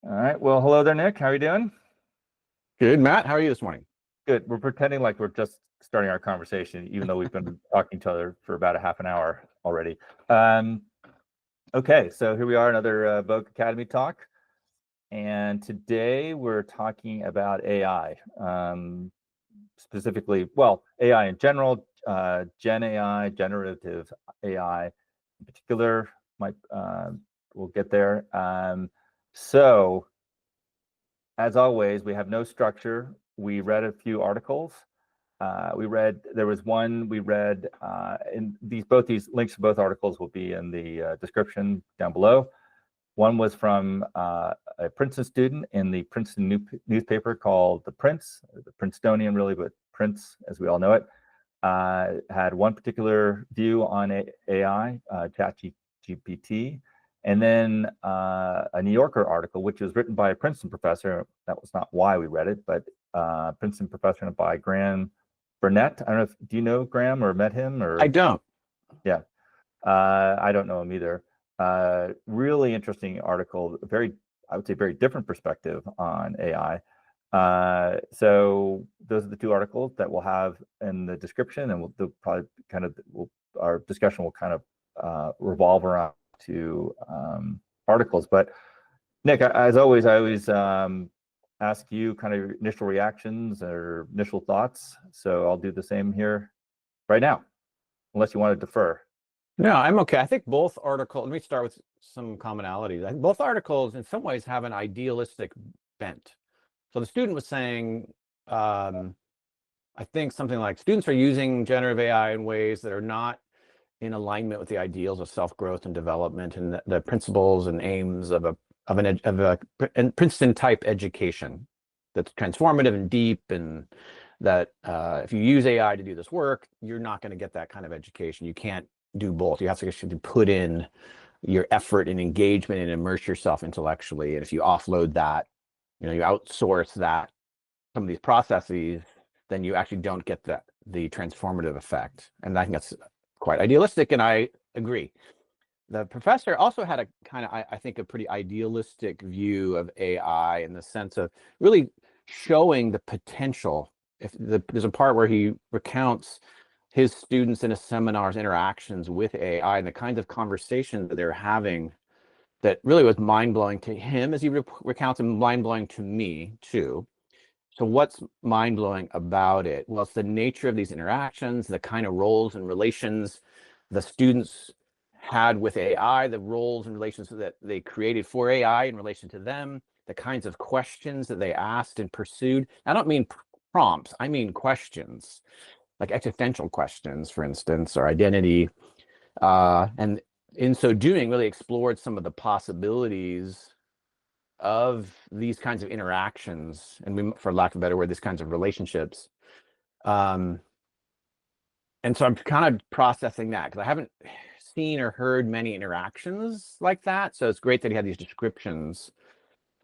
All right. Well, hello there, Nick. How are you doing? Good, Matt. How are you this morning? Good. We're pretending like we're just starting our conversation, even though we've been talking to each other for about a half an hour already. Okay, so here we are, another Vogue Academy talk. And today we're talking about AI, specifically, well, AI in general, Gen AI, generative AI in particular. We'll get there. So, as always, we have no structure. We read a few articles. There was one we read, both these links to both articles will be in the description down below. One was from a Princeton student in the Princeton newspaper called The Prince, the Princetonian really, but Prince, as we all know it, had one particular view on AI, ChatGPT, and then a New Yorker article, which was written by a Princeton professor. That was not why we read it, but Princeton professor by Graham Burnett. I don't know do you know Graham or met him? Or I don't. Yeah, I don't know him either. Really interesting article. I would say, very different perspective on AI. So those are the two articles that we'll have in the description, and our discussion will kind of revolve around two articles. But Nick, as always, I always ask you kind of your initial reactions or initial thoughts. So I'll do the same here right now, unless you want to defer. No, I'm okay. I think both articles, let me start with some commonalities. I think both articles in some ways have an idealistic bent. So the student was saying, I think something like students are using generative AI in ways that are not in alignment with the ideals of self-growth and development and the principles and aims of a Princeton type education that's transformative and deep, and that if you use AI to do this work, you're not going to get that kind of education. You can't do both. You have to actually put in your effort and engagement and immerse yourself intellectually. And if you offload that, you outsource that, some of these processes, then you actually don't get the transformative effect. And I think that's quite idealistic, and I agree. The professor also had a kind of, I think, a pretty idealistic view of AI in the sense of really showing the potential. There's a part where he recounts his students in a seminar's interactions with AI and the kinds of conversations that they're having that really was mind-blowing to him as he recounts, and mind-blowing to me too. So what's mind-blowing about it? Well, it's the nature of these interactions, the kind of roles and relations the students had with AI, the roles and relations that they created for AI in relation to them, the kinds of questions that they asked and pursued. I don't mean prompts, I mean questions, like existential questions, for instance, or identity. And in so doing, really explored some of the possibilities of these kinds of interactions, and for lack of a better word, these kinds of relationships. And so I'm kind of processing that because I haven't seen or heard many interactions like that. So it's great that he had these descriptions.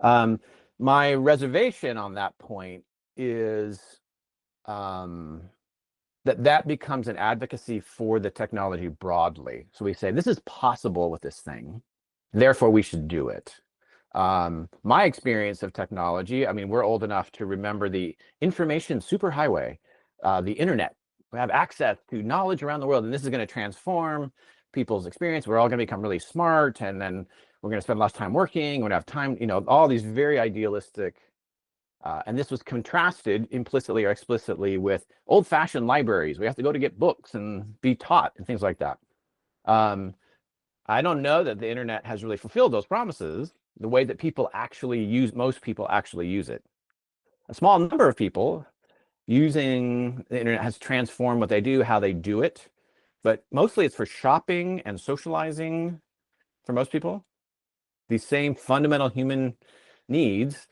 My reservation on that point is that becomes an advocacy for the technology broadly. So we say, this is possible with this thing, therefore we should do it. My experience of technology, I mean, we're old enough to remember the information superhighway, the internet. We have access to knowledge around the world, and this is going to transform people's experience. We're all going to become really smart, and then we're going to spend less time working. We're going to have time, all these very idealistic, and this was contrasted implicitly or explicitly with old-fashioned libraries. We have to go to get books and be taught and things like that. I don't know that the internet has really fulfilled those promises the way that most people actually use it. A small number of people using the internet has transformed what they do, how they do it, but mostly it's for shopping and socializing for most people. These same fundamental human needs,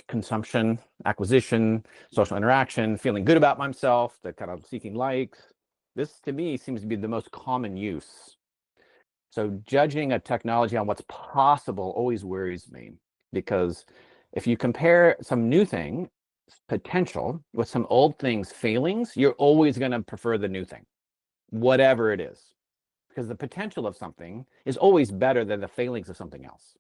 consumption, acquisition, social interaction, feeling good about myself, the kind of seeking likes. This, to me, seems to be the most common use. So judging a technology on what's possible always worries me, because if you compare some new thing, potential, with some old thing's failings, you're always going to prefer the new thing, whatever it is, because the potential of something is always better than the failings of something else.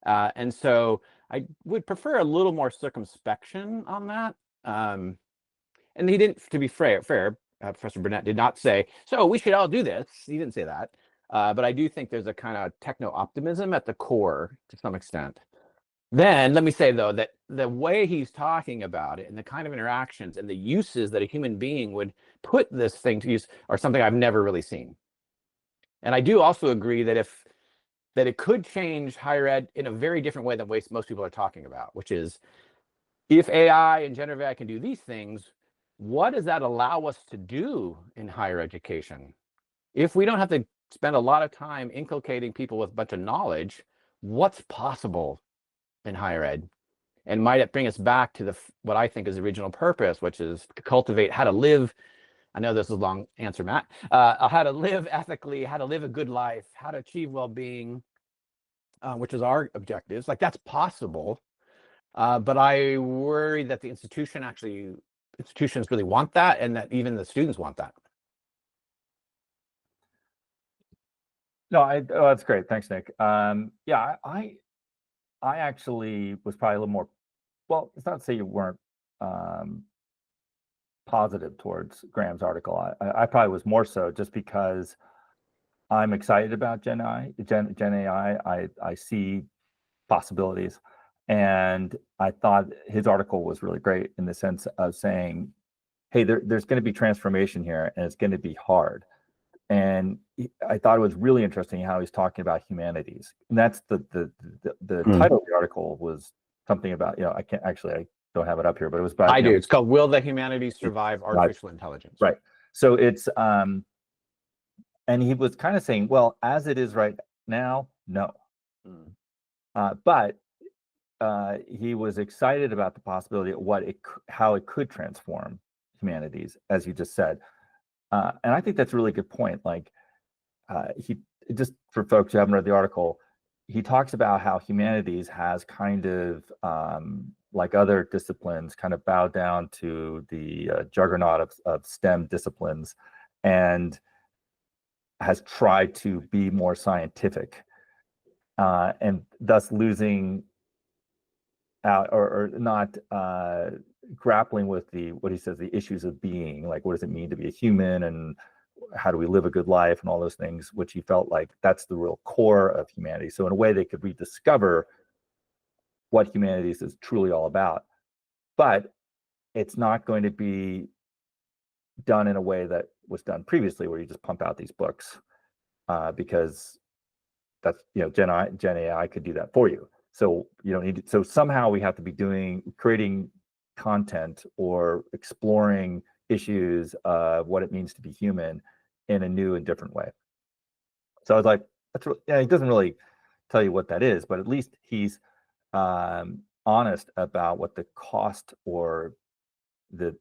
And so I would prefer a little more circumspection on that. And he didn't, to be fair, Professor Burnett did not say, so we should all do this. He didn't say that. But I do think there's a kind of techno-optimism at the core to some extent. Then let me say, though, that the way he's talking about it and the kind of interactions and the uses that a human being would put this thing to use are something I've never really seen. And I do also agree that that it could change higher ed in a very different way than most people are talking about, which is if AI and generative AI can do these things, what does that allow us to do in higher education? If we don't have to spend a lot of time inculcating people with a bunch of knowledge, what's possible in higher ed? And might it bring us back to what I think is the original purpose, which is to cultivate how to live. I know this is a long answer, Matt. How to live ethically, how to live a good life, how to achieve well-being, which is our objectives. Like, that's possible. But I worry that the institutions really want that, and that even the students want that. No, that's great. Thanks, Nick. Yeah, I actually was probably a little more, well, it's not to say you weren't positive towards Graham's article. I probably was more so just because I'm excited about Gen AI. I see possibilities. And I thought his article was really great in the sense of saying, hey, there's going to be transformation here, and it's going to be hard. And I thought it was really interesting how he's talking about humanities. And that's the title of the article was something about, I don't have it up here, but it was about. I do. It's called "Will the Humanities Survive Artificial Intelligence?" Right. So it's and he was kind of saying, well, as it is right now, no. But he was excited about the possibility of how it could transform humanities, as you just said. And I think that's a really good point. Like, just for folks who haven't read the article, he talks about how humanities has kind of, like other disciplines, kind of bowed down to the juggernaut of STEM disciplines, and has tried to be more scientific, and thus losing out or not grappling with what he says, the issues of being, like what does it mean to be a human, and how do we live a good life, and all those things, which he felt like that's the real core of humanity. So in a way, they could rediscover what humanities is truly all about, but it's not going to be done in a way that was done previously, where you just pump out these books, because that's, Gen AI could do that for you. So you don't need to, so somehow we have to be creating content or exploring issues of what it means to be human in a new and different way. So I was like, he doesn't really tell you what that is, but at least he's honest about what the cost or the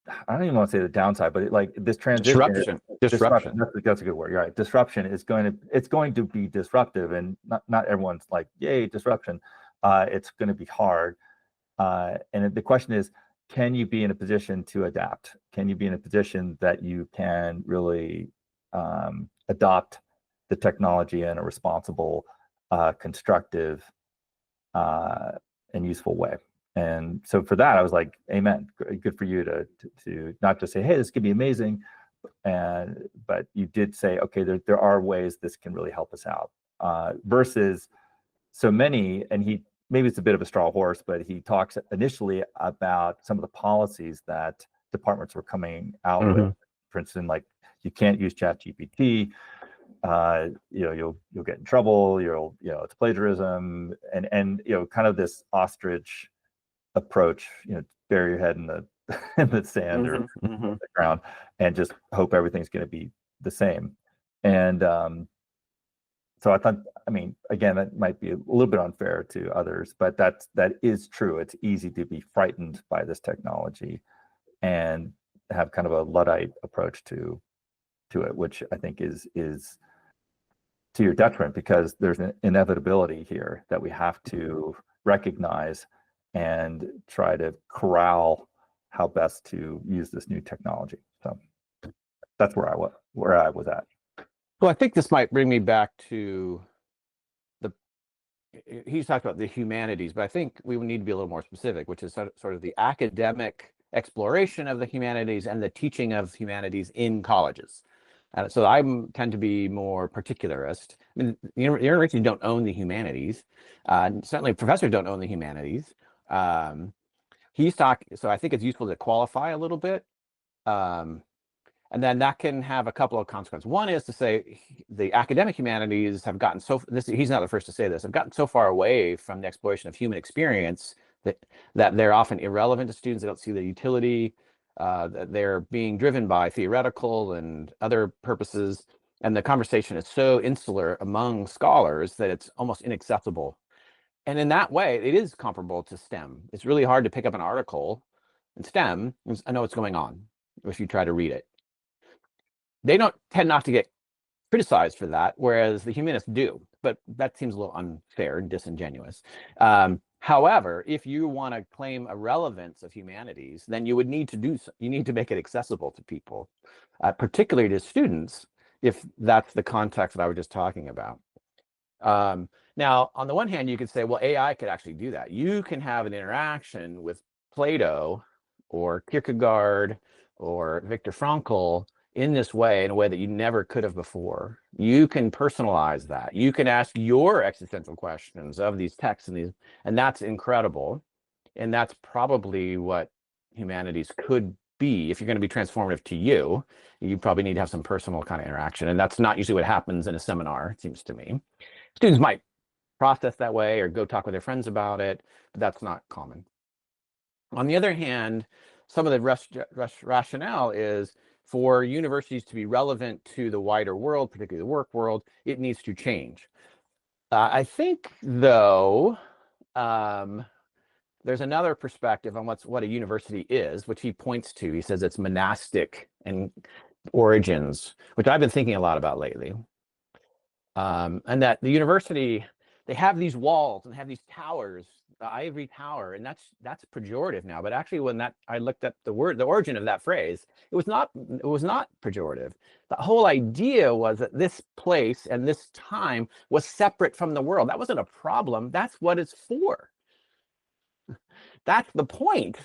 I don't even want to say the downside, but like this transition, disruption. That's a good word. You're right. Disruption is going to be disruptive, and not everyone's like, yay, disruption. It's going to be hard. And the question is, can you be in a position to adapt? Can you be in a position that you can really adopt the technology in a responsible, constructive, and useful way? And so for that, I was like, amen. Good for you to not just say, hey, this could be amazing, but you did say, okay, there are ways this can really help us out, versus so many. And maybe it's a bit of a straw horse, but he talks initially about some of the policies that departments were coming out with. For instance, like, you can't use ChatGPT. You'll get in trouble. It's plagiarism, and kind of this ostrich approach. Bury your head in the sand or the ground, and just hope everything's going to be the same. And so I thought, again, that might be a little bit unfair to others, but that is true. It's easy to be frightened by this technology and have kind of a Luddite approach to it, which I think is to your detriment, because there's an inevitability here that we have to recognize and try to corral how best to use this new technology. So that's where I was at. So I think this might bring me back to he's talked about the humanities, but I think we need to be a little more specific, which is sort of the academic exploration of the humanities and the teaching of humanities in colleges. So I tend to be more particularist. I mean, the universities don't own the humanities. Certainly professors don't own the humanities. So I think it's useful to qualify a little bit. And then that can have a couple of consequences. One is to say the academic humanities have gotten he's not the first to say this, have gotten so far away from the exploration of human experience that they're often irrelevant to students. They don't see the utility. They're being driven by theoretical and other purposes. And the conversation is so insular among scholars that it's almost inaccessible. And in that way, it is comparable to STEM. It's really hard to pick up an article in STEM and know what's going on if you try to read it. They don't tend not to get criticized for that, whereas the humanists do, but that seems a little unfair and disingenuous. However, if you want to claim a relevance of humanities, then you would need to make it accessible to people, particularly to students, if that's the context that I was just talking about. Now, on the one hand, you could say, well, AI could actually do that. You can have an interaction with Plato or Kierkegaard or Viktor Frankl in this way, in a way that you never could have before. You can personalize that. You can ask your existential questions of these texts and that's incredible. And that's probably what humanities could be. If you're going to be transformative to you, you probably need to have some personal kind of interaction. And that's not usually what happens in a seminar, it seems to me. Students might process that way or go talk with their friends about it, but that's not common. On the other hand, some of the rationale is for universities to be relevant to the wider world, particularly the work world, it needs to change. I think, though, there's another perspective on what a university is, which he points to. He says it's monastic and origins, which I've been thinking a lot about lately. And that the university, they have these walls and have these towers, the ivory tower, and that's pejorative now. But actually, when I looked at the origin of that phrase, it was not pejorative. The whole idea was that this place and this time was separate from the world. That wasn't a problem. That's what it's for. That's the point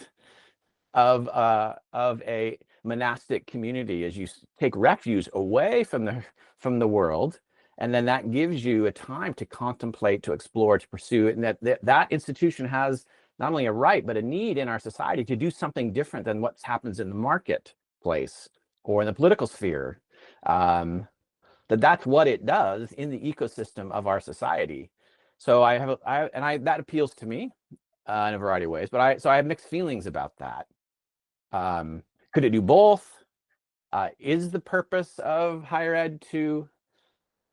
of a monastic community, as you take refuge away from the world. And then that gives you a time to contemplate, to explore, to pursue it. And that institution has not only a right, but a need in our society to do something different than what happens in the marketplace or in the political sphere. That's what it does in the ecosystem of our society. So that appeals to me in a variety of ways. But I have mixed feelings about that. Could it do both? Is the purpose of higher ed to,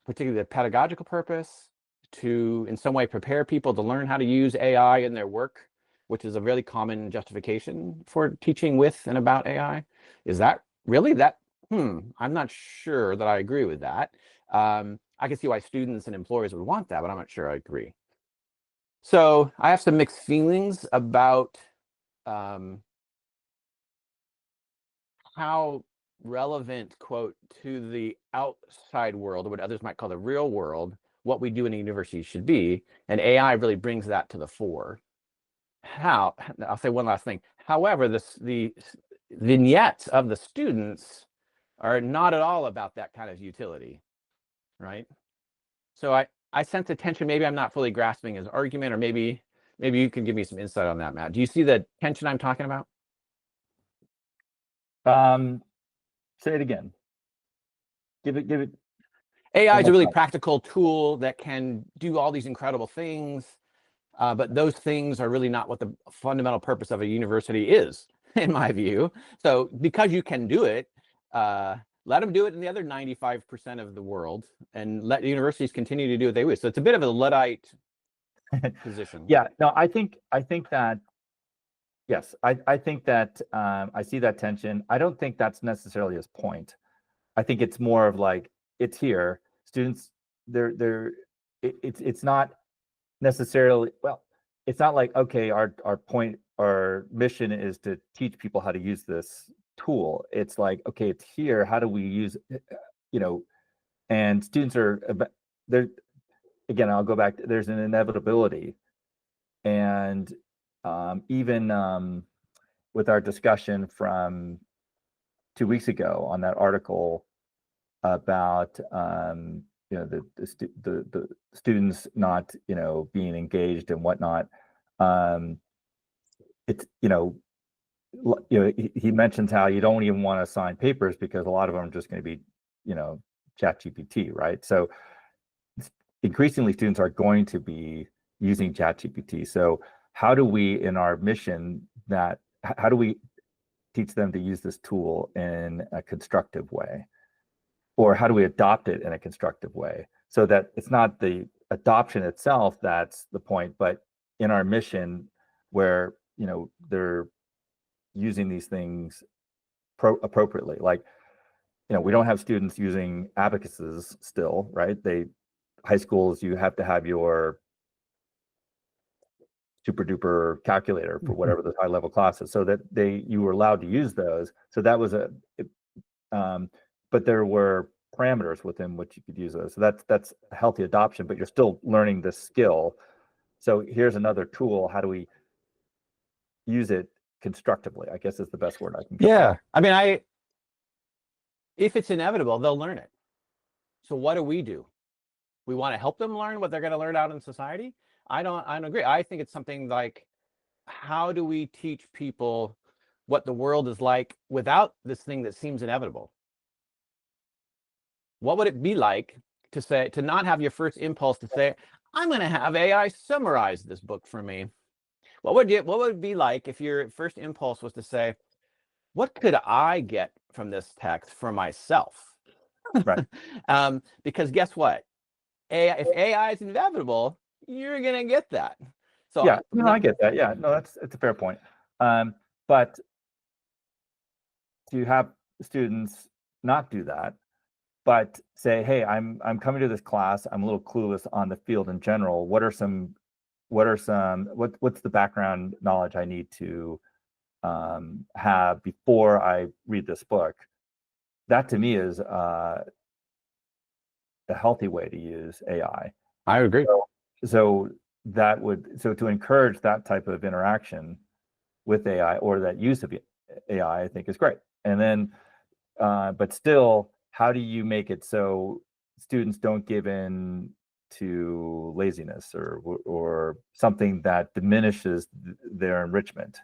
particularly the pedagogical purpose, to in some way prepare people to learn how to use AI in their work, which is a really common justification for teaching with and about AI? Is that really that? I'm not sure that I agree with that. I can see why students and employers would want that, but I'm not sure I agree. So I have some mixed feelings about how relevant, quote, to the outside world, or what others might call the real world, what we do in a university should be. And AI really brings that to the fore. I'll say one last thing. However, the vignettes of the students are not at all about that kind of utility, right? So I sense a tension. Maybe I'm not fully grasping his argument, or maybe you can give me some insight on that, Matt. Do you see the tension I'm talking about? Say it again. Give it. AI is a really practical tool that can do all these incredible things, but those things are really not what the fundamental purpose of a university is, in my view. So because you can do it, let them do it in the other 95% of the world, and let universities continue to do what they wish. So it's a bit of a Luddite position. Yeah, no, I think that, yes, I think that I see that tension. I don't think that's necessarily his point. I think it's more of like, it's here. Students, it's not necessarily, well, it's not like, okay, our mission is to teach people how to use this tool. It's like, okay, it's here. How do we use, and students are there. Again, I'll go back. There's an inevitability, and even with our discussion from 2 weeks ago on that article about the students not being engaged and whatnot. It's he mentions how you don't even want to sign papers because a lot of them are just going to be chat GPT, right? So increasingly students are going to be using chat GPT. So how do we, in our mission, how do we teach them to use this tool in a constructive way? Or how do we adopt it in a constructive way so that it's not the adoption itself that's the point, but in our mission where they're using these things appropriately. Like we don't have students using abacuses still, right? High schools, you have to have your super duper calculator for whatever the high level classes, so that you were allowed to use those. So that was but there were parameters within which you could use those. So that's healthy adoption, but you're still learning the skill. So here's another tool. How do we use it constructively? I guess is the best word I can. Yeah, I mean, if it's inevitable, they'll learn it. So what do? We want to help them learn what they're going to learn out in society. I don't agree. I think it's something like, how do we teach people what the world is like without this thing that seems inevitable? What would it be like to not have your first impulse to say, I'm going to have AI summarize this book for me? What would it be like if your first impulse was to say, what could I get from this text for myself? Right. Because guess what? If AI is inevitable, you're going to get that. So yeah, no, I get that. Yeah, no, it's a fair point. But to have students not do that, but say, hey, I'm coming to this class, I'm a little clueless on the field in general. What's the background knowledge I need to have before I read this book? That to me is a healthy way to use AI. I agree. So to encourage that type of interaction with AI, or that use of AI, I think is great. And then, but still, how do you make it so students don't give in to laziness or something that diminishes their enrichment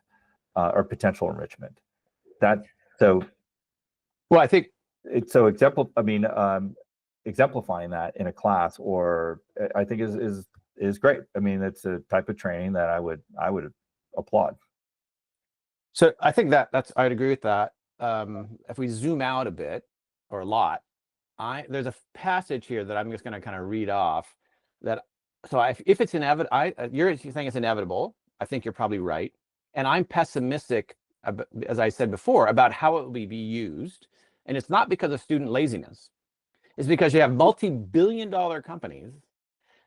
or potential enrichment? Well, I think it's exemplifying that in a class, or I think is great. I mean, it's a type of training that I would applaud. So I think I'd agree with that. If we zoom out a bit, or a lot, there's a passage here that I'm just going to kind of read off. If it's inevitable, you're saying it's inevitable. I think you're probably right, and I'm pessimistic, as I said before, about how it will be used. And it's not because of student laziness. It's because you have multi-billion-dollar companies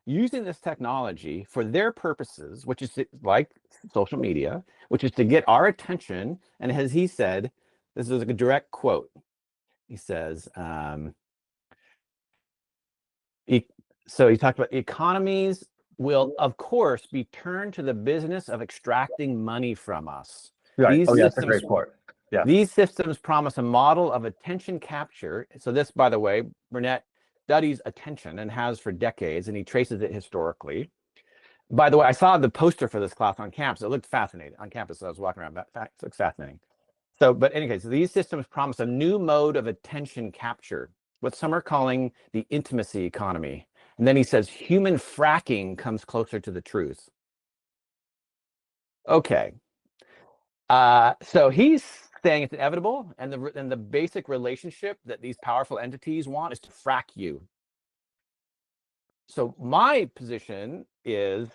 using this technology for their purposes, which is like social media, which is to get our attention. And as he said, this is a direct quote. He says, so he talked about economies will, of course, be turned to the business of extracting money from us. Right. That's a great quote. Yeah. These systems promise a model of attention capture. So this, by the way, Burnett studies attention and has for decades, and he traces it historically. By the way, I saw the poster for this class on campus. It looked fascinating on campus. So I was walking around. It looks fascinating. But anyway, so these systems promise a new mode of attention capture, what some are calling the intimacy economy. And then he says, human fracking comes closer to the truth. Okay. So he's saying it's inevitable, and the basic relationship that these powerful entities want is to frack you. So my position is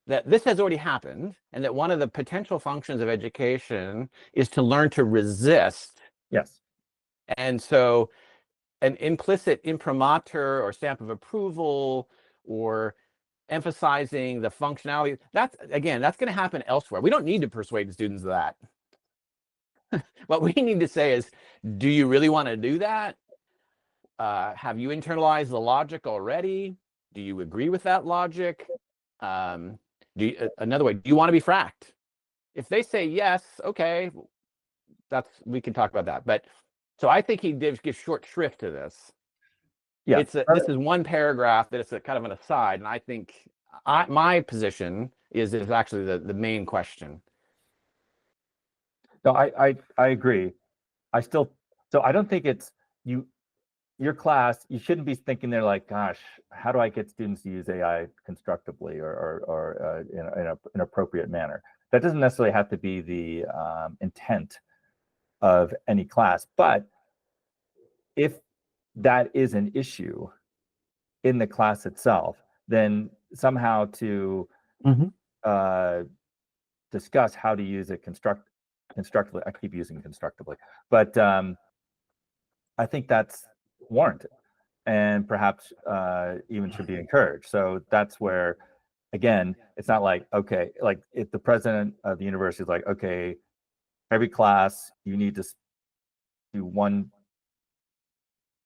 that this has already happened, and that one of the potential functions of education is to learn to resist. Yes. And so an implicit imprimatur or stamp of approval, or emphasizing the functionality, that's going to happen elsewhere. We don't need to persuade students of that. What we need to say is, do you really want to do that? have you internalized the logic already? Do you agree with that logic? Another way, do you want to be fracked? If they say yes, okay, we can talk about that. But so I think he gives short shrift to this. Yeah, this is one paragraph that it's a kind of an aside, and I think my position is actually the main question. No, I agree. So I don't think it's your class. You shouldn't be thinking they're like, gosh, how do I get students to use AI constructively or in an appropriate manner? That doesn't necessarily have to be the intent of any class. But if that is an issue in the class itself, then somehow to discuss how to use it constructively. I keep using constructively, but I think that's warranted and perhaps even should be encouraged. So that's where, again, it's not like, okay, like if the president of the university is like, okay, every class you need to do one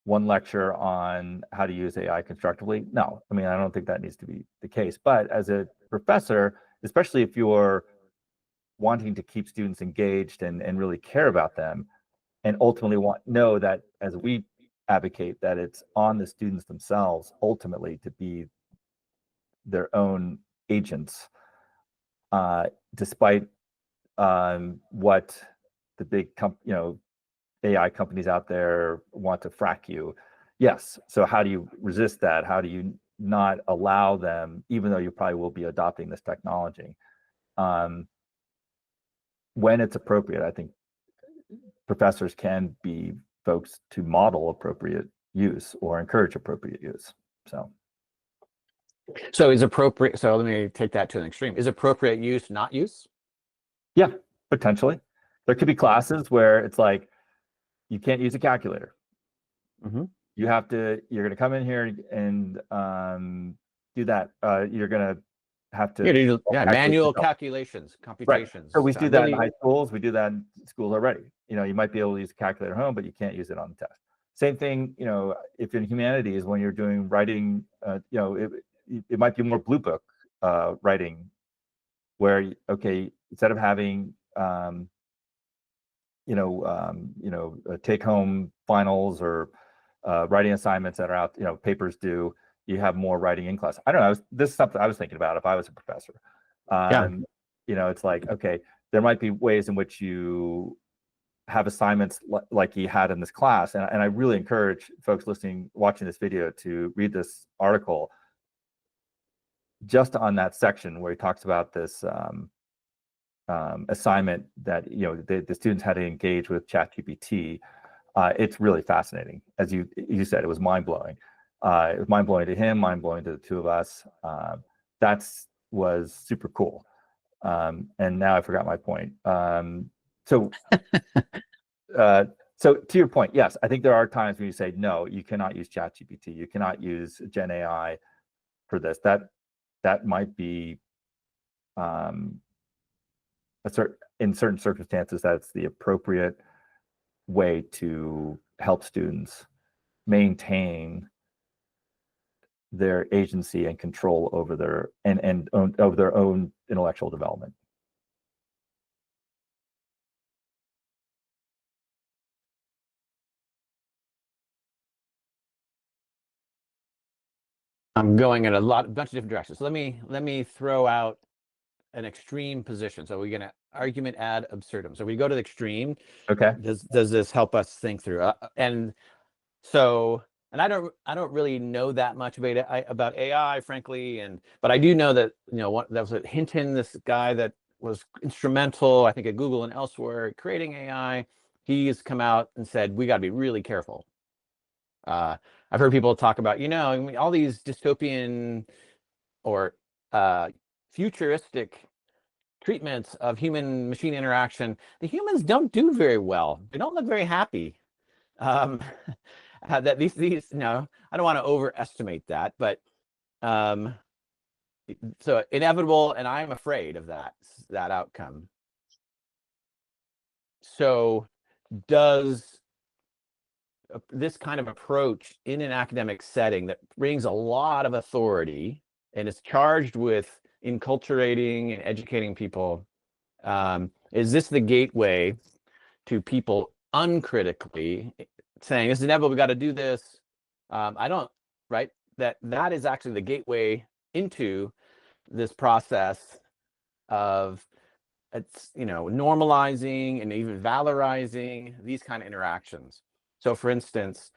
lecture on how to use AI constructively. No, I mean, I don't think that needs to be the case. But as a professor, especially if you're wanting to keep students engaged and really care about them, and ultimately know that, as we advocate, that it's on the students themselves ultimately to be their own agents, despite what the big AI companies out there want to frack you. Yes. So how do you resist that? How do you not allow them, even though you probably will be adopting this technology, when it's appropriate? I think professors can be folks to model appropriate use or encourage appropriate use. So is appropriate. So let me take that to an extreme. Is appropriate use not use? Yeah, potentially. There could be classes where it's like, you can't use a calculator. You're going to come in here and do that. You're going to have to do manual calculations, computations. Right. So we do that in high schools. We do that in schools already. You might be able to use a calculator at home, but you can't use it on the test. Same thing, if in humanities, when you're doing writing, it might be more blue book writing, where, okay, instead of having take home finals or writing assignments that are out, papers due, you have more writing in class. I don't know. This is something I was thinking about if I was a professor. It's like, okay, there might be ways in which you have assignments like he had in this class. And I really encourage folks watching this video to read this article just on that section where he talks about this assignment that the students had to engage with ChatGPT. It's really fascinating. As you said, it was mind-blowing. It was mind-blowing to him, mind-blowing to the two of us. That was super cool. And now I forgot my point. So to your point, yes, I think there are times when you say, no, you cannot use ChatGPT. You cannot use Gen AI for this. That might be in certain circumstances, that's the appropriate way to help students maintain their agency and control over their over their own intellectual development. I'm going in a bunch of different directions. So let me throw out an extreme position. So we're gonna argument ad absurdum. So we go to the extreme. Okay. Does this help us think through? And I don't really know that much about AI, frankly, but I do know that that was at Hinton, this guy that was instrumental, I think, at Google and elsewhere creating AI. He's come out and said we got to be really careful. I've heard people talk about all these dystopian or futuristic treatments of human-machine interaction. The humans don't do very well. They don't look very happy. That these I don't want to overestimate that, but so inevitable, and I'm afraid of that outcome. So does this kind of approach in an academic setting that brings a lot of authority and is charged with enculturating and educating people, is this the gateway to people uncritically saying this is inevitable, we got to do this? I don't, right? That is actually the gateway into this process of, it's, you know, normalizing and even valorizing these kind of interactions. So for instance,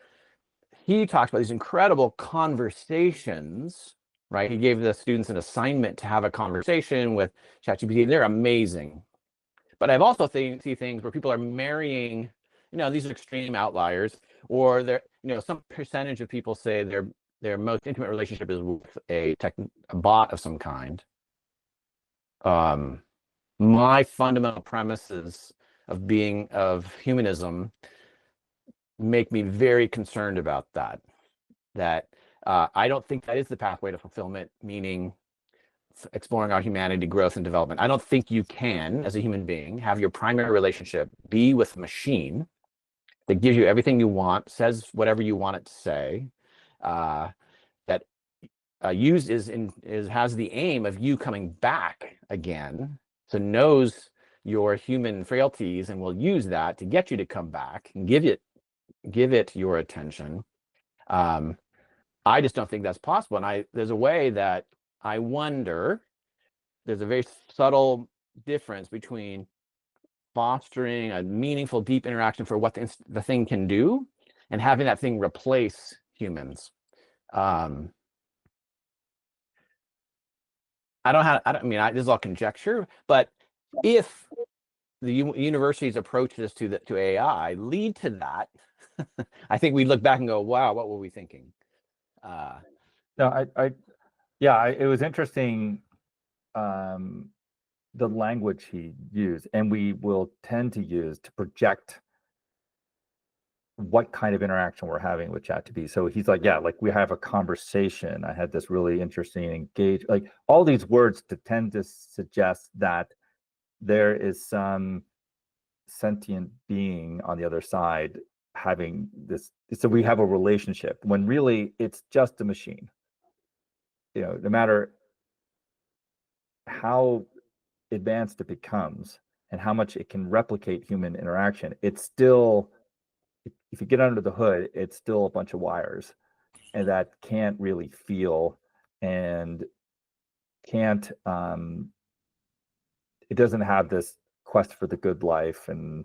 he talks about these incredible conversations, right? He gave the students an assignment to have a conversation with ChatGPT. They're amazing. But I've also see things where people are marrying, you know, these are extreme outliers, or they're, you know, some percentage of people say their most intimate relationship is with a bot of some kind. My fundamental premises of humanism make me very concerned about that. I don't think that is the pathway to fulfillment, meaning exploring our humanity, growth, and development. I don't think you can, as a human being, have your primary relationship be with a machine that gives you everything you want, says whatever you want it to say, that has the aim of you coming back again, so knows your human frailties and will use that to get you to come back and give it your attention. I just don't think that's possible. And there's a way that I wonder, there's a very subtle difference between fostering a meaningful, deep interaction for what the thing can do and having that thing replace humans. I mean, this is all conjecture, but if the university's approaches to AI lead to that, I think we look back and go, wow, what were we thinking? No, yeah, it was interesting, the language he used, and we will tend to use to project what kind of interaction we're having with ChatGPT. So he's like, yeah, like we have a conversation. I had this really interesting like all these words to tend to suggest that there is some sentient being on the other side having this. So we have a relationship when really it's just a machine. You know, no matter how advanced it becomes and how much it can replicate human interaction, it's still, if you get under the hood, it's still a bunch of wires, and that can't really feel and can't, it doesn't have this quest for the good life, and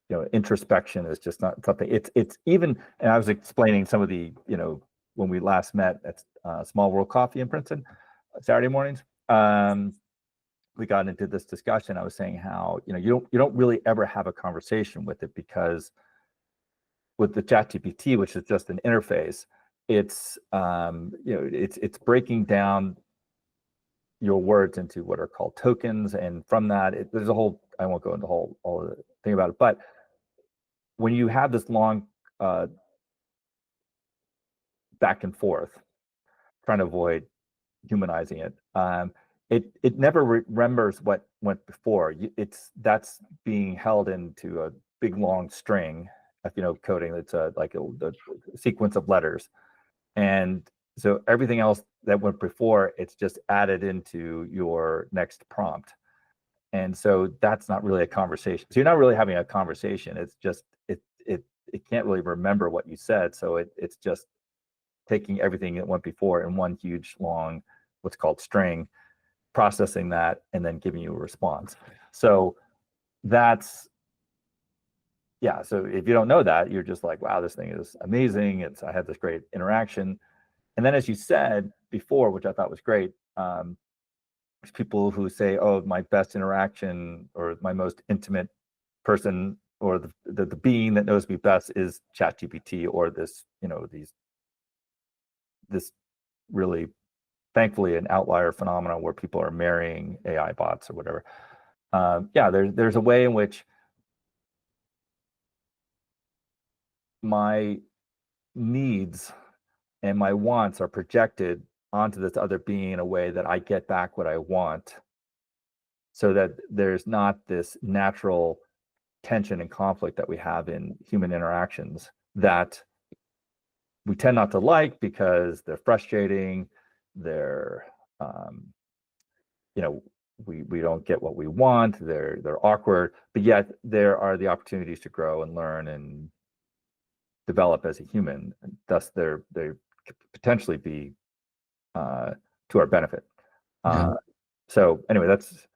you know, introspection is just not something. It's even, and I was explaining some of the, you know, when we last met at Small World Coffee in Princeton Saturday mornings, we got into this discussion. I was saying how, you know, you don't really ever have a conversation with it, because with the ChatGPT, which is just an interface, it's you know, it's breaking down your words into what are called tokens, and from that, there's a whole, I won't go into all the thing about it, but when you have this long back and forth, trying to avoid humanizing it, it never remembers what went before. That's being held into a big long string, if you know coding. It's like the sequence of letters, and so everything else that went before, it's just added into your next prompt. And so that's not really a conversation. So you're not really having a conversation. It's just it can't really remember what you said. So it's just taking everything that went before in one huge long, what's called string, processing that, and then giving you a response. So that's, yeah. So if you don't know that, you're just like, wow, this thing is amazing. I had this great interaction. And then, as you said before, which I thought was great, there's people who say, oh, my best interaction or my most intimate person, or the being that knows me best is ChatGPT, or this, you know, this really, thankfully, an outlier phenomenon where people are marrying AI bots or whatever. Yeah, there's a way in which my needs and my wants are projected onto this other being in a way that I get back what I want, so that there's not this natural tension and conflict that we have in human interactions that we tend not to like because they're frustrating, they're we don't get what we want, they're awkward, but yet there are the opportunities to grow and learn and develop as a human, and thus they could potentially be to our benefit. So anyway, that's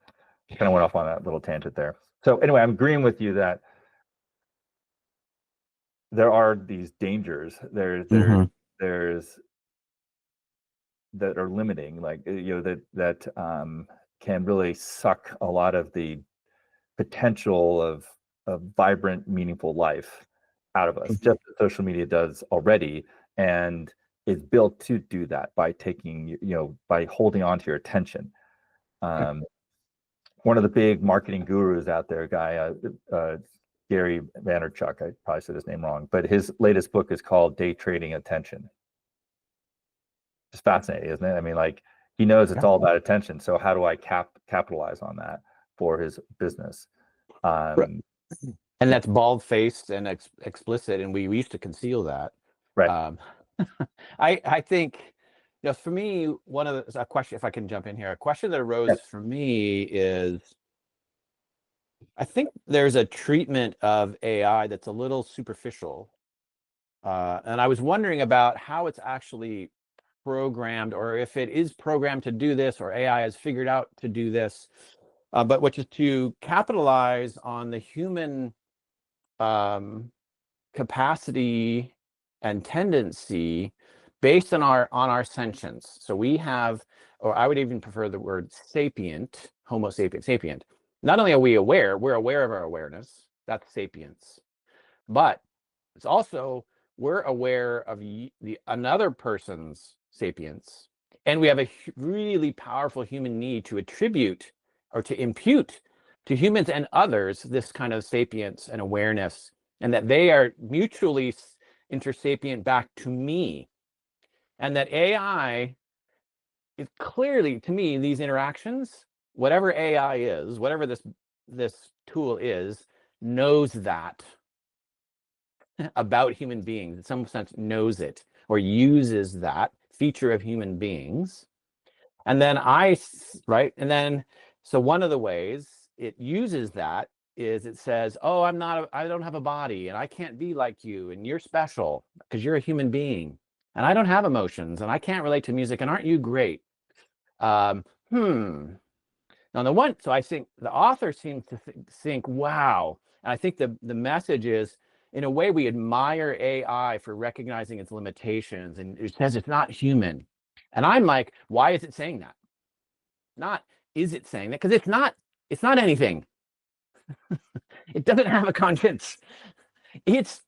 kind of went off on that little tangent there. So anyway, I'm agreeing with you that there are these dangers. There's that are limiting, like that can really suck a lot of the potential of vibrant, meaningful life out of us. Just as social media does already, and is built to do that by taking, by holding on to your attention. One of the big marketing gurus out there, Gary Vaynerchuk, I probably said his name wrong, but his latest book is called Day Trading Attention. It's fascinating, isn't it? I mean, like, he knows it's all about attention. So how do I capitalize on that for his business? And that's bald-faced and explicit, and we used to conceal that. Right. I think, for me, a question, if I can jump in here, a question that arose for me is, I think there's a treatment of AI that's a little superficial. And I was wondering about how it's actually programmed, or if it is programmed to do this, or AI has figured out to do this, but which is to capitalize on the human capacity and tendency based on our sentience. So we have, or I would even prefer the word sapient, Homo sapient. Not only are we aware, we're aware of our awareness. That's sapience. But it's also, we're aware of another person's sapience. And we have a really powerful human need to attribute or to impute to humans and others this kind of sapience and awareness, and that they are mutually intersapient back to me. And that AI is clearly, to me, these interactions, whatever AI is, whatever this tool is, knows that about human beings, in some sense knows it, or uses that feature of human beings. And then so one of the ways it uses that is it says, oh, I don't have a body, and I can't be like you, and you're special because you're a human being, and I don't have emotions, and I can't relate to music, and aren't you great? Now so I think the author seems to think, wow. And I think the message is, in a way, we admire AI for recognizing its limitations, and it says it's not human. And I'm like, why is it saying that? Not, is it saying that? Because it's not anything. It doesn't have a conscience.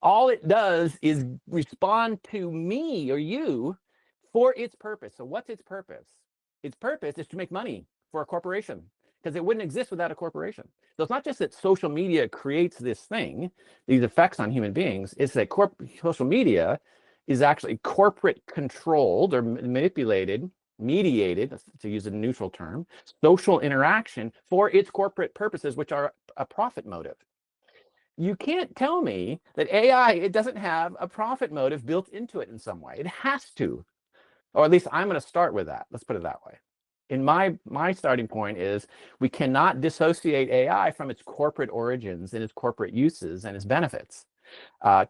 All it does is respond to me or you for its purpose. So what's its purpose? Its purpose is to make money for a corporation, because it wouldn't exist without a corporation. So it's not just that social media creates this thing, these effects on human beings. It's that social media is actually corporate controlled or manipulated, mediated, to use a neutral term, social interaction for its corporate purposes, which are a profit motive. You can't tell me that AI, it doesn't have a profit motive built into it in some way. It has to, or at least I'm going to start with that. Let's put it that way. In my starting point is, we cannot dissociate AI from its corporate origins and its corporate uses and its benefits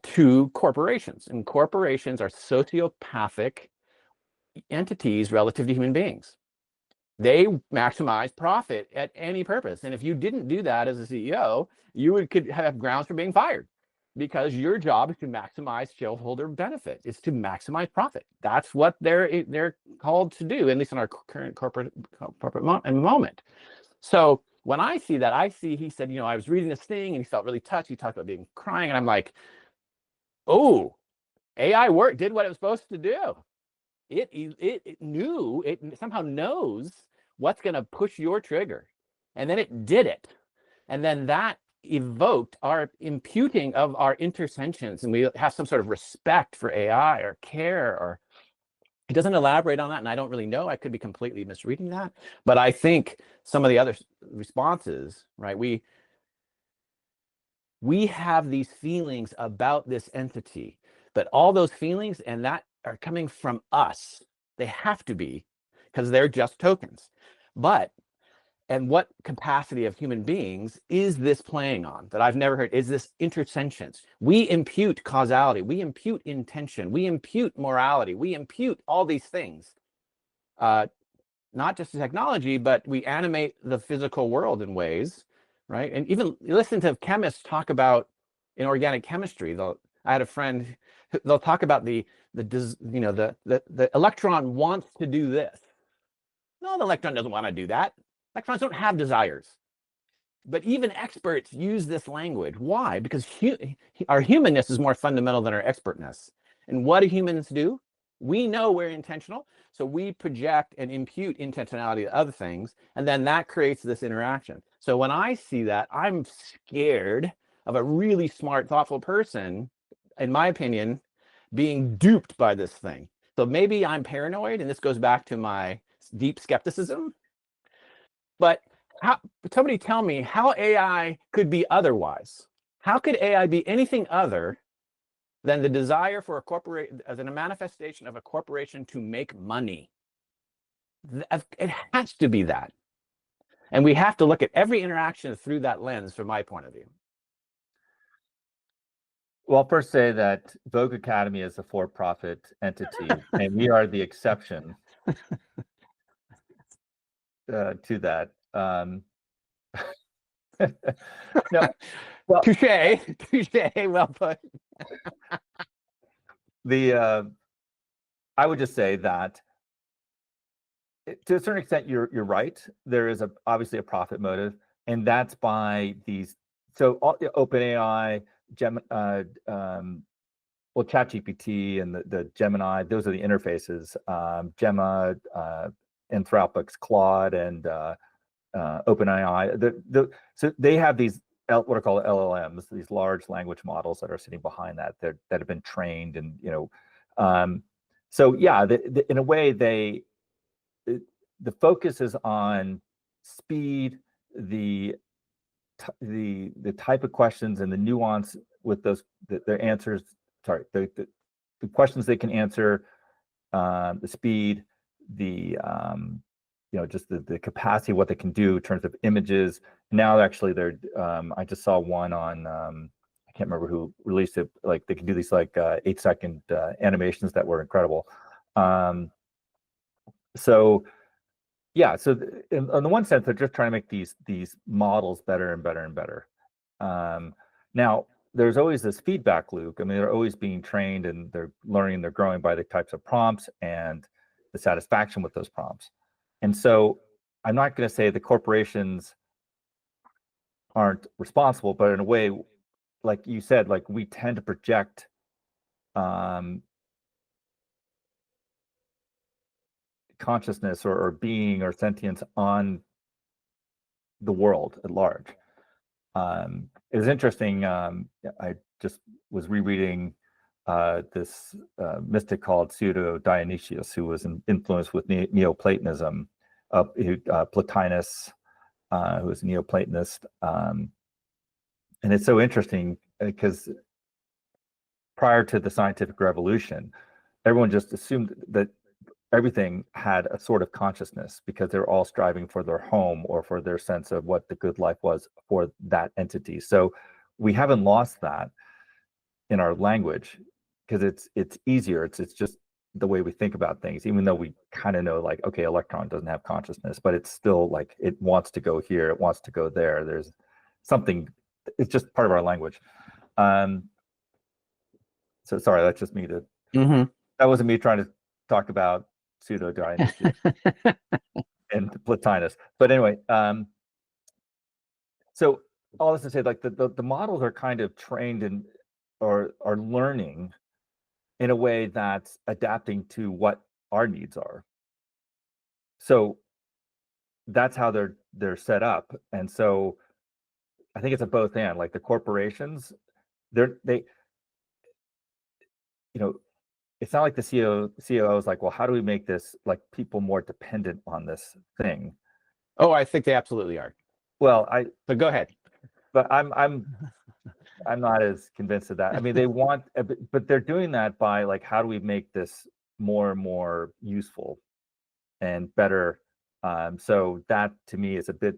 to corporations. And corporations are sociopathic entities relative to human beings. They maximize profit at any purpose. And if you didn't do that as a CEO, you could have grounds for being fired, because your job is to maximize shareholder benefit, is to maximize profit. That's what they're called to do, at least in our current corporate moment. So when I see that, he said, I was reading this thing and he felt really touched. He talked about being crying, and I'm like, oh, AI did what it was supposed to do. It knew, it somehow knows what's going to push your trigger, and then it did it, and then that evoked our imputing of our intersentience, and we have some sort of respect for AI or care, or it doesn't elaborate on that, and I don't really know. I could be completely misreading that, but I think some of the other responses, right? We we have these feelings about this entity, but all those feelings and that are coming from us. They have to be, because they're just tokens. But, and what capacity of human beings is this playing on that I've never heard? Is this intersentience? We impute causality, we impute intention, we impute morality, we impute all these things. Not just to technology, but we animate the physical world in ways, right? And even listen to chemists talk about in organic chemistry. I had a friend, they'll talk about the electron wants to do this. No, the electron doesn't want to do that. Electrons don't have desires. But even experts use this language. Why? Because our humanness is more fundamental than our expertness. And what do humans do? We know we're intentional, so we project and impute intentionality to other things, and then that creates this interaction. So when I see that, I'm scared of a really smart, thoughtful person, in my opinion, being duped by this thing. So maybe I'm paranoid, and this goes back to my deep skepticism. But somebody tell me how AI could be otherwise. How could AI be anything other than the desire for a corporation, as a manifestation of a corporation to make money? It has to be that. And we have to look at every interaction through that lens, from my point of view. Well, I'll first say that Vogue Academy is a for-profit entity, and we are the exception to that. No, well, touche, well put. I would just say that to a certain extent, you're right. There is obviously a profit motive, and that's by these. So OpenAI, ChatGPT and the Gemini, those are the interfaces. Gemma, Anthropic's Claude, and OpenAI. So they have these what are called LLMs, these large language models that are sitting behind that have been trained, and so yeah, in a way the focus is on speed, the type of questions and the nuance with those their answers. Sorry, the questions they can answer, the speed, just the capacity of what they can do in terms of images. Now, actually, I just saw one on, I can't remember who released it. Like they can do these 8-second animations that were incredible. So yeah, so on the one sense, they're just trying to make these models better and better and better. Now, there's always this feedback loop. I mean, they're always being trained and they're learning, they're growing by the types of prompts and the satisfaction with those prompts. And so I'm not going to say the corporations aren't responsible, but in a way, like you said, like we tend to project consciousness or being or sentience on the world at large. It was interesting. I just was rereading this mystic called pseudo-Dionysius, who was influenced with Neoplatonism, Plotinus, who was a Neoplatonist. And it's so interesting because prior to the scientific revolution, everyone just assumed that everything had a sort of consciousness because they're all striving for their home or for their sense of what the good life was for that entity. So we haven't lost that in our language because it's easier. It's just the way we think about things, even though we kind of know, like, okay, electron doesn't have consciousness, but it's still like it wants to go here, it wants to go there. There's something, it's just part of our language. So sorry, that's just me. That wasn't me trying to talk about pseudo-Dionysius and Plotinus. But anyway, so all this to say, like the models are kind of trained in or are learning in a way that's adapting to what our needs are. So that's how they're set up. And so I think it's a both and. Like the corporations, they it's not like the CEO is like, well, how do we make this like people more dependent on this thing? Oh, I think they absolutely are. Well, but go ahead. But I'm I'm not as convinced of that. I mean, they want, but they're doing that by like, how do we make this more and more useful and better? So that to me is a bit,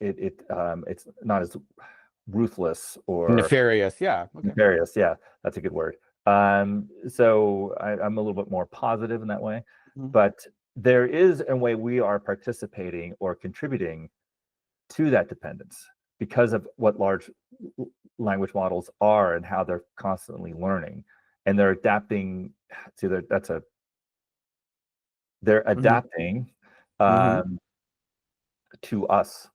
it's not as ruthless or Nefarious, yeah. Okay. nefarious. Yeah, that's a good word. So I'm a little bit more positive in that way, but there is a way we are participating or contributing to that dependence because of what large language models are and how they're constantly learning, and they're adapting to they're adapting to us.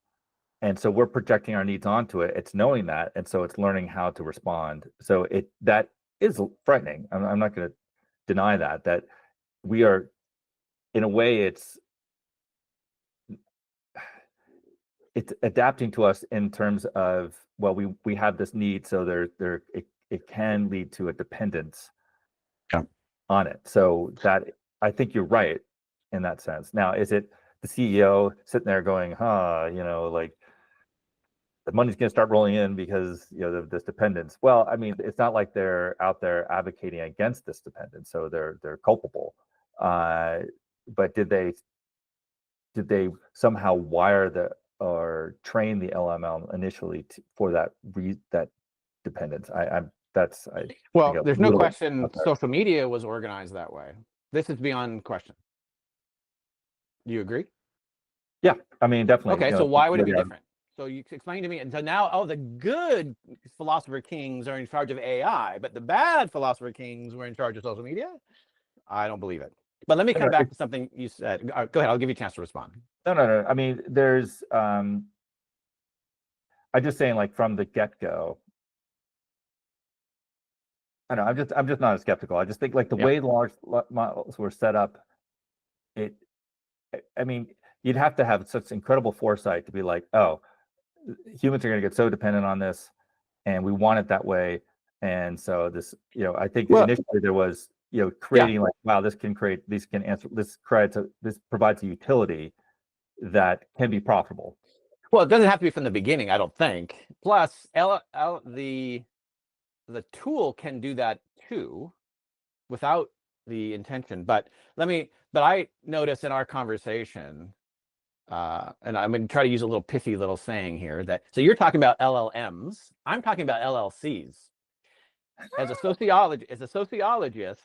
And so we're projecting our needs onto it. It's knowing that, and so it's learning how to respond. So that is frightening. I'm not going to deny that we are, in a way, it's adapting to us in terms of, well, we have this need, so it can lead to a dependence on it. So that, I think you're right in that sense. Now, is it the CEO sitting there going, like, the money's going to start rolling in because of this dependence? Well, I mean, it's not like they're out there advocating against this dependence, so they're culpable. But did they somehow wire or train the LML initially for that dependence? Well, there's no question social media was organized that way. This is beyond question. Do you agree? Yeah, I mean, definitely. Okay, so why would it be different? So you explain to me, and so now, the good philosopher kings are in charge of AI, but the bad philosopher kings were in charge of social media? I don't believe it. But let me come back to something you said. Go ahead, I'll give you a chance to respond. No. I mean, there's, I'm just saying, like, from the get-go, I know, I'm just not as skeptical. I just think, like, the way large models were set up, I mean, you'd have to have such incredible foresight to be like, oh, humans are going to get so dependent on this, and we want it that way. And so this, I think initially there was, creating like, wow, this provides a utility that can be profitable. Well, it doesn't have to be from the beginning, I don't think. Plus, the tool can do that too, without the intention. But I notice in our conversation, and I'm going to try to use a little pithy little saying here, so you're talking about LLMs, I'm talking about LLCs. As a sociologist,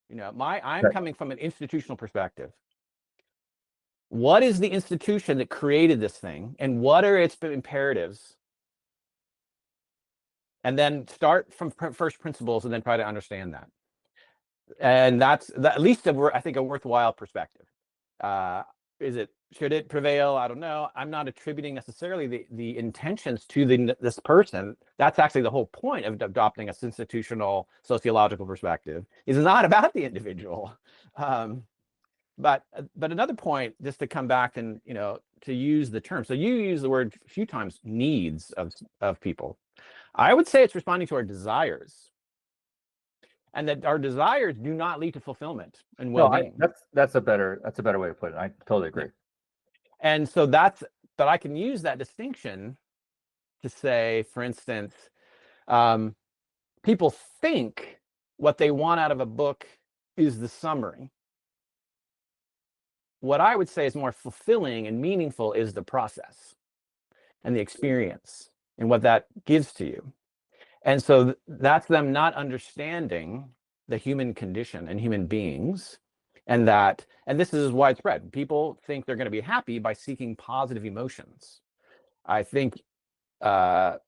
I'm coming from an institutional perspective. What is the institution that created this thing, and what are its imperatives? And then start from first principles and then try to understand that. And that's at least I think a worthwhile perspective. Should it prevail? I don't know. I'm not attributing necessarily the intentions to this person. That's actually the whole point of adopting a institutional sociological perspective. It's not about the individual. But another point, just to come back and to use the term. So you use the word a few times, needs of people. I would say it's responding to our desires, and that our desires do not lead to fulfillment and well-being. No, that's a better way to put it. I totally agree. And so but I can use that distinction to say, for instance, people think what they want out of a book is the summary. What I would say is more fulfilling and meaningful is the process and the experience and what that gives to you. And so that's them not understanding the human condition and human beings, and this is widespread. People think they're going to be happy by seeking positive emotions. I think the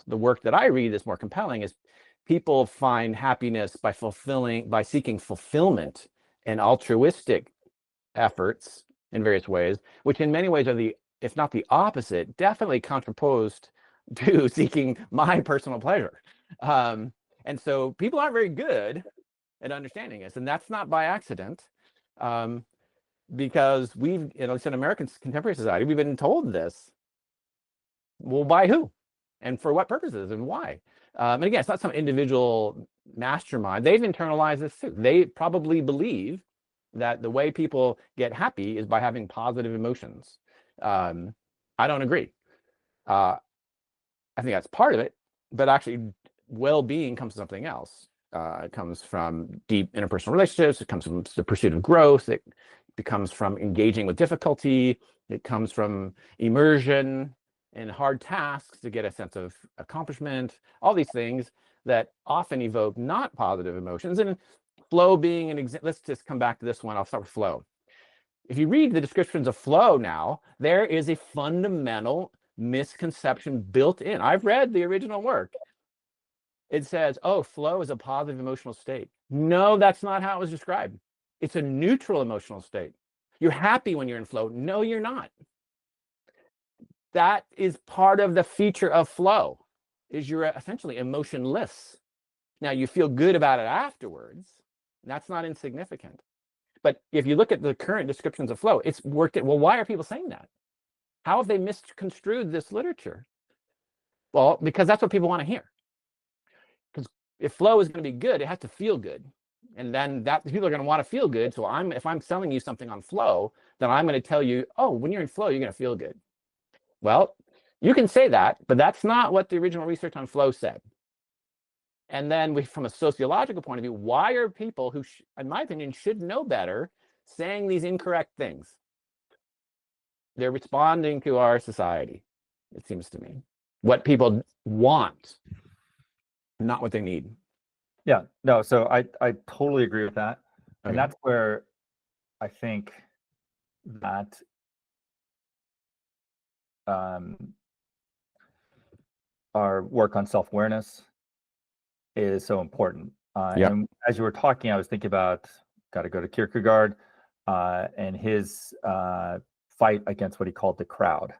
work that I read that's more compelling is people find happiness by seeking fulfillment and altruistic efforts in various ways, which in many ways are if not the opposite, definitely contraposed to seeking my personal pleasure. And so people aren't very good at understanding this, and that's not by accident, because we've, it's in American contemporary society, we've been told this. Well, by who and for what purposes and why? And again, it's not some individual mastermind. They've internalized this too. They probably believe that the way people get happy is by having positive emotions. I don't agree. I think that's part of it, but actually well-being comes from something else. It comes from deep interpersonal relationships. It comes from the pursuit of growth. It becomes from engaging with difficulty. It comes from immersion in hard tasks to get a sense of accomplishment. All these things that often evoke not positive emotions. And flow being an example. Let's just come back to this one. I'll start with flow. If you read the descriptions of flow now, there is a fundamental misconception built in. I've read the original work. It says, oh, flow is a positive emotional state. No, that's not how it was described. It's a neutral emotional state. You're happy when you're in flow. No, you're not. That is part of the feature of flow, is you're essentially emotionless. Now, you feel good about it afterwards. That's not insignificant. But if you look at the current descriptions of flow, it's worked it. Well, why are people saying that? How have they misconstrued this literature? Well, because that's what people want to hear. Because if flow is going to be good, it has to feel good. And then that people are going to want to feel good. So if I'm selling you something on flow, then I'm going to tell you, oh, when you're in flow, you're going to feel good. Well, you can say that, but that's not what the original research on flow said. And then from a sociological point of view, why are people who, in my opinion, should know better saying these incorrect things? They're responding to our society, it seems to me. What people want, not what they need. Yeah, no, so I totally agree with that. Okay. And that's where I think that our work on self-awareness is so important. And as you were talking, I was thinking about, got to go to Kierkegaard and his fight against what he called the crowd.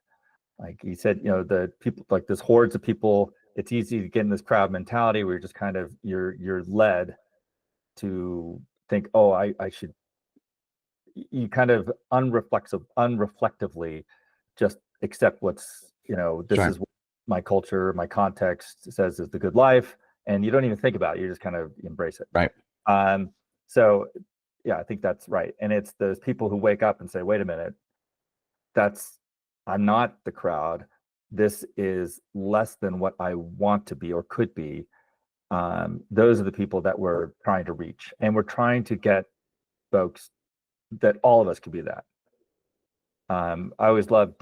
Like he said, you know, the people, like this hordes of people, it's easy to get in this crowd mentality where you're just kind of, you're led to think, oh, I should, you kind of unreflectively just accept what's, you know, this is what my culture, my context says is the good life. And you don't even think about it. You just kind of embrace it. Right. So yeah, I think that's right. And it's those people who wake up and say, wait a minute, I'm not the crowd. This is less than what I want to be or could be. Those are the people that we're trying to reach. And we're trying to get folks that all of us could be that. I always loved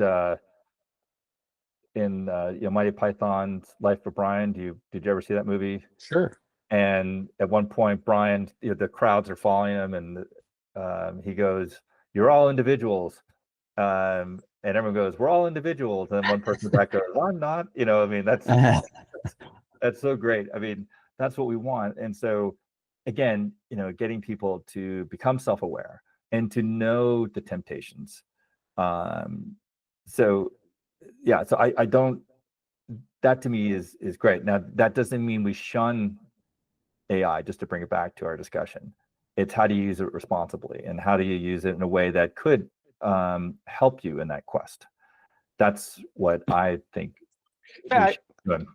in you know, Monty Python's Life of Brian. Did you ever see that movie? Sure. And at one point, Brian, you know, the crowds are following him, and he goes, "You're all individuals," and everyone goes, "We're all individuals." And then one person back goes, "I'm not." You know, I mean, that's so great. I mean, that's what we want. And so, again, you know, getting people to become self-aware and to know the temptations. So yeah, so I don't, that to me is great. Now, that doesn't mean we shun AI, just to bring it back to our discussion. It's how do you use it responsibly, and how do you use it in a way that could help you in that quest. That's what I think we should do.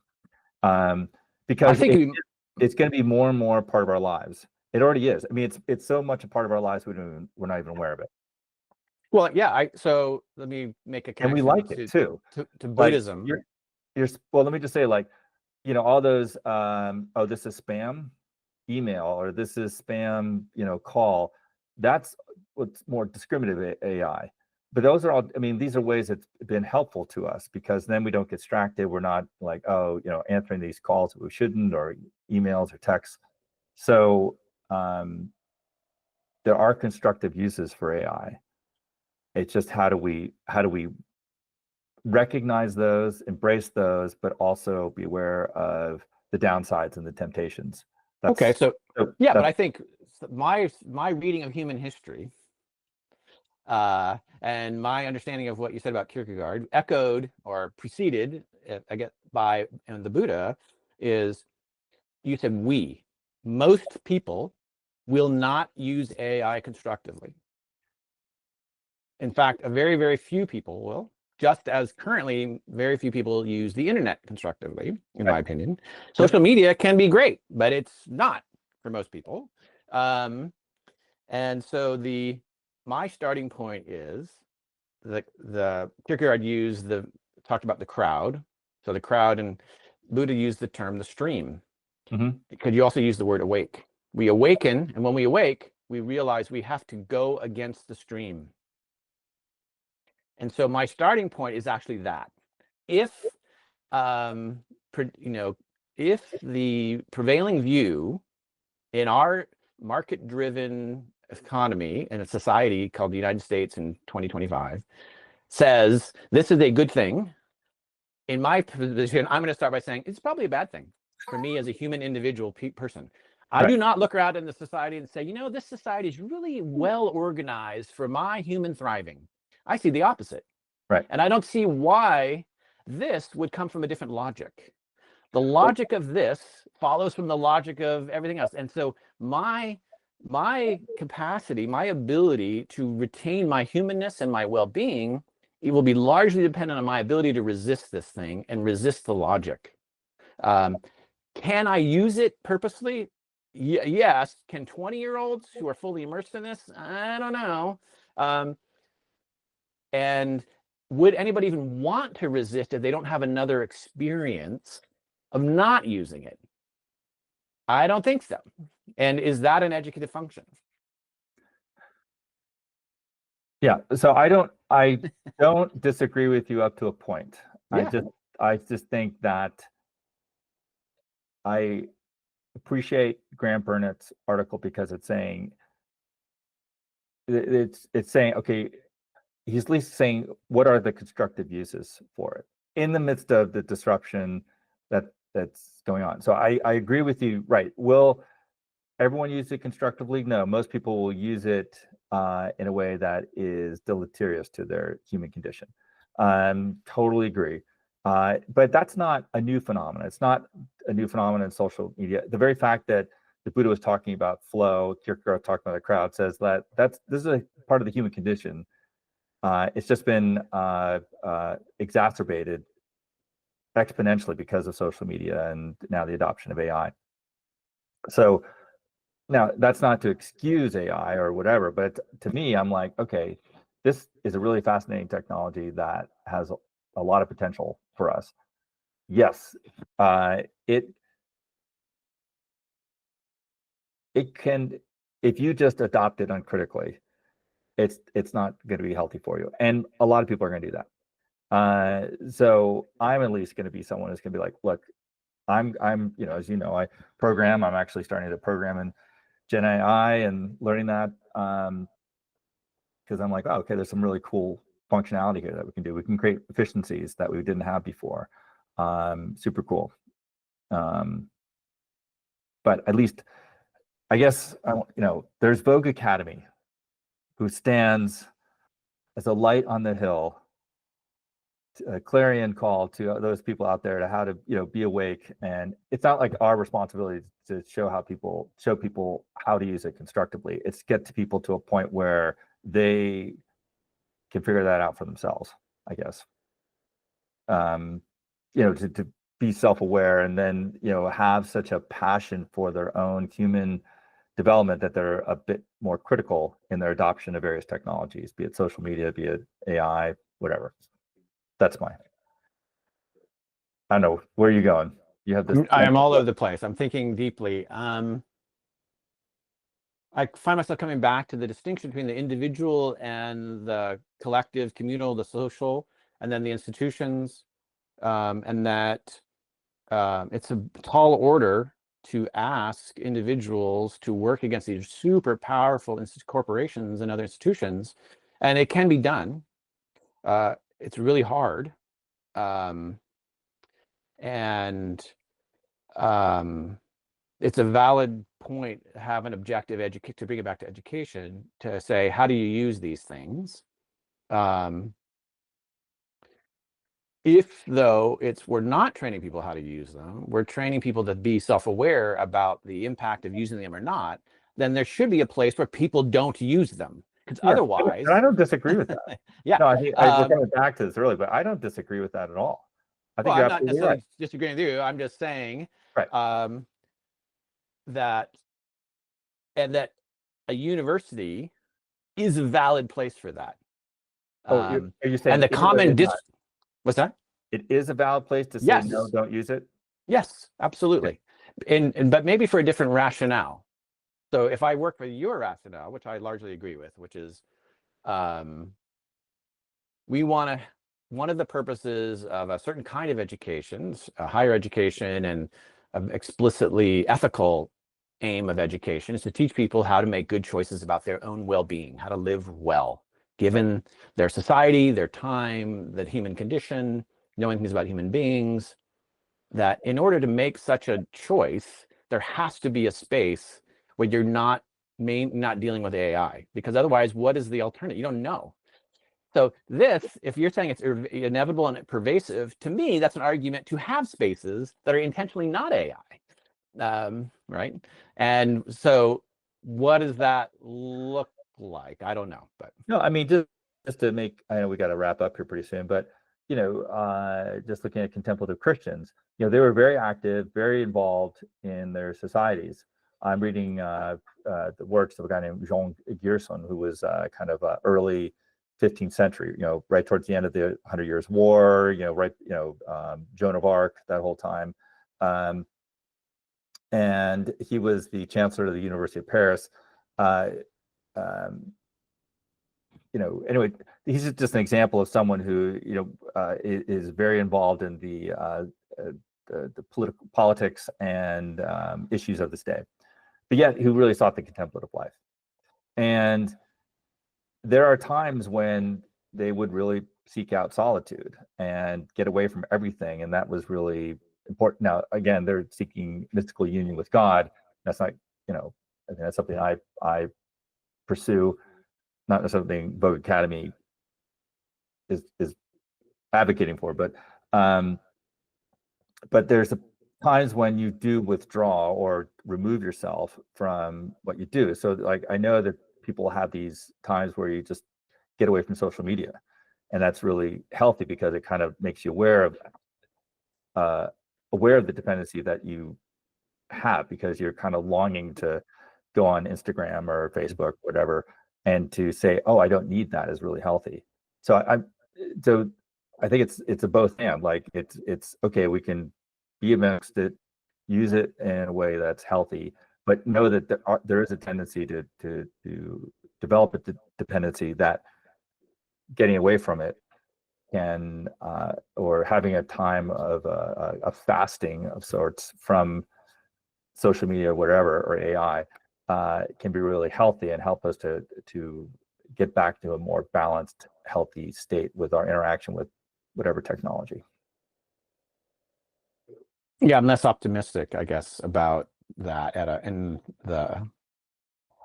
Because it's going to be more and more part of our lives. It already is. I mean, it's so much a part of our lives we're not even aware of it. Well, yeah. So let me make a connection. And we like it too. To Buddhism. Like well, let me just say, like, you know, all those oh, this is spam email, or this is spam, you know, call. That's what's more discriminative AI. But those are all, I mean, these are ways that's been helpful to us, because then we don't get distracted. We're not like, oh, you know, answering these calls that we shouldn't, or emails or texts. So there are constructive uses for AI. It's just how do we recognize those, embrace those, but also be aware of the downsides and the temptations. Okay, so yeah, but I think my reading of human history and my understanding of what you said about Kierkegaard echoed or preceded, I get by and the Buddha, is you said most people will not use AI constructively. In fact, a very, very few people will, just as currently very few people use the internet constructively, in my opinion. Social media can be great, but it's not for most people. And so my starting point is the Kierkegaard talked about the crowd. So the crowd, and Buddha used the term the stream. Mm-hmm. Could you also use the word awake? We awaken, and when we awake, we realize we have to go against the stream. And so my starting point is actually that. If if the prevailing view in our market-driven economy and a society called the United States in 2025 says this is a good thing, in my position, I'm going to start by saying it's probably a bad thing for me as a human individual person. I do not look around in the society and say, this society is really well organized for my human thriving. I see the opposite. Right. And I don't see why this would come from a different logic. The logic of this follows from the logic of everything else. And so my capacity, my ability to retain my humanness and my well-being, it will be largely dependent on my ability to resist this thing and resist the logic. Can I use it purposely? Yes. Can 20-year-olds who are fully immersed in this? I don't know. And would anybody even want to resist if they don't have another experience of not using it? I don't think so. And is that an educative function? Yeah. So I don't disagree with you up to a point. Yeah. I just think that I appreciate Graham Burnett's article because it's saying okay, he's at least saying what are the constructive uses for it in the midst of the disruption that's going on. So I agree with you. Right. Will everyone use it constructively? No, most people will use it in a way that is deleterious to their human condition. Totally agree. But that's not a new phenomenon. It's not a new phenomenon in social media. The very fact that the Buddha was talking about flow, Kierkegaard talking about the crowd, says that this is a part of the human condition. It's just been exacerbated exponentially because of social media and now the adoption of AI. So now that's not to excuse AI or whatever, but to me, I'm like, okay, this is a really fascinating technology that has a lot of potential for us. Yes, it can, if you just adopt it uncritically, it's not going to be healthy for you, and a lot of people are going to do that. So I'm at least going to be someone who's going to be like, look, I'm as you know, I program. I'm actually starting to program in Gen AI and learning that because I'm like, oh, okay, there's some really cool functionality here that we can do. We can create efficiencies that we didn't have before. Super cool. But at least, I guess, there's Vogue Academy, who stands as a light on the hill, a clarion call to those people out there to how to be awake. And it's not like our responsibility to show people how to use it constructively. It's get to people to a point where they can figure that out for themselves, I guess. To be self-aware and then have such a passion for their own human development that they're a bit more critical in their adoption of various technologies, be it social media, be it AI, whatever. That's I don't know, where are you going? You have this. I am all over the place. I'm thinking deeply. I find myself coming back to the distinction between the individual and the collective, communal, the social, and then the institutions, and that it's a tall order to ask individuals to work against these super powerful corporations and other institutions, and it can be done. It's really hard, and it's a valid point to have an objective to bring it back to education, to say, how do you use these things? If though we're not training people how to use them, we're training people to be self-aware about the impact of using them or not, then there should be a place where people don't use them. Because otherwise, and I don't disagree with that. Yeah. No, I think we're coming back to this early, but I don't disagree with that at all. I think I'm not necessarily disagreeing with you. I'm just saying that a university is a valid place for that. Are you saying and the common what's that? it is a valid place to say, Yes. no, don't use it? Yes, absolutely. But maybe for a different rationale. So if I work with your rationale, which I largely agree with, which is we want to, one of the purposes of a certain kind of education, a higher education, and an explicitly ethical aim of education is to teach people how to make good choices about their own well-being, how to live well, given their society, their time, the human condition, knowing things about human beings, that in order to make such a choice, there has to be a space where you're not dealing with AI, because otherwise, what is the alternative? You don't know. So this, if you're saying it's inevitable and pervasive, to me, that's an argument to have spaces that are intentionally not AI, right? And so what does that look like? I don't know, but. No, I mean, just to make, I know we got to wrap up here pretty soon, but, just looking at contemplative Christians, they were very active, very involved in their societies. I'm reading the works of a guy named Jean Gerson, who was kind of early 15th century, right towards the end of the 100 Years' War, Joan of Arc, that whole time. And he was the chancellor of the University of Paris. Anyway, he's just an example of someone who, is very involved in the politics and issues of this day, but yet who really sought the contemplative life. And there are times when they would really seek out solitude and get away from everything, and that was really important. Now, again, they're seeking mystical union with God. That's not, I think that's something I pursue, not necessarily something Vogue Academy is advocating for, but there's times when you do withdraw or remove yourself from what you do. So, like, I know that people have these times where you just get away from social media, and that's really healthy because it kind of makes you aware of the dependency that you have, because you're kind of longing to go on Instagram or Facebook, whatever, and to say, oh, I don't need that, is really healthy. So I think it's a both and. Like, it's okay, we can be amongst it, use it in a way that's healthy, but know that there is a tendency to develop a dependency that getting away from it can, or having a time of a fasting of sorts from social media or whatever, or AI, can be really healthy and help us to get back to a more balanced, healthy state with our interaction with whatever technology. Yeah, I'm less optimistic, I guess, about that. I'm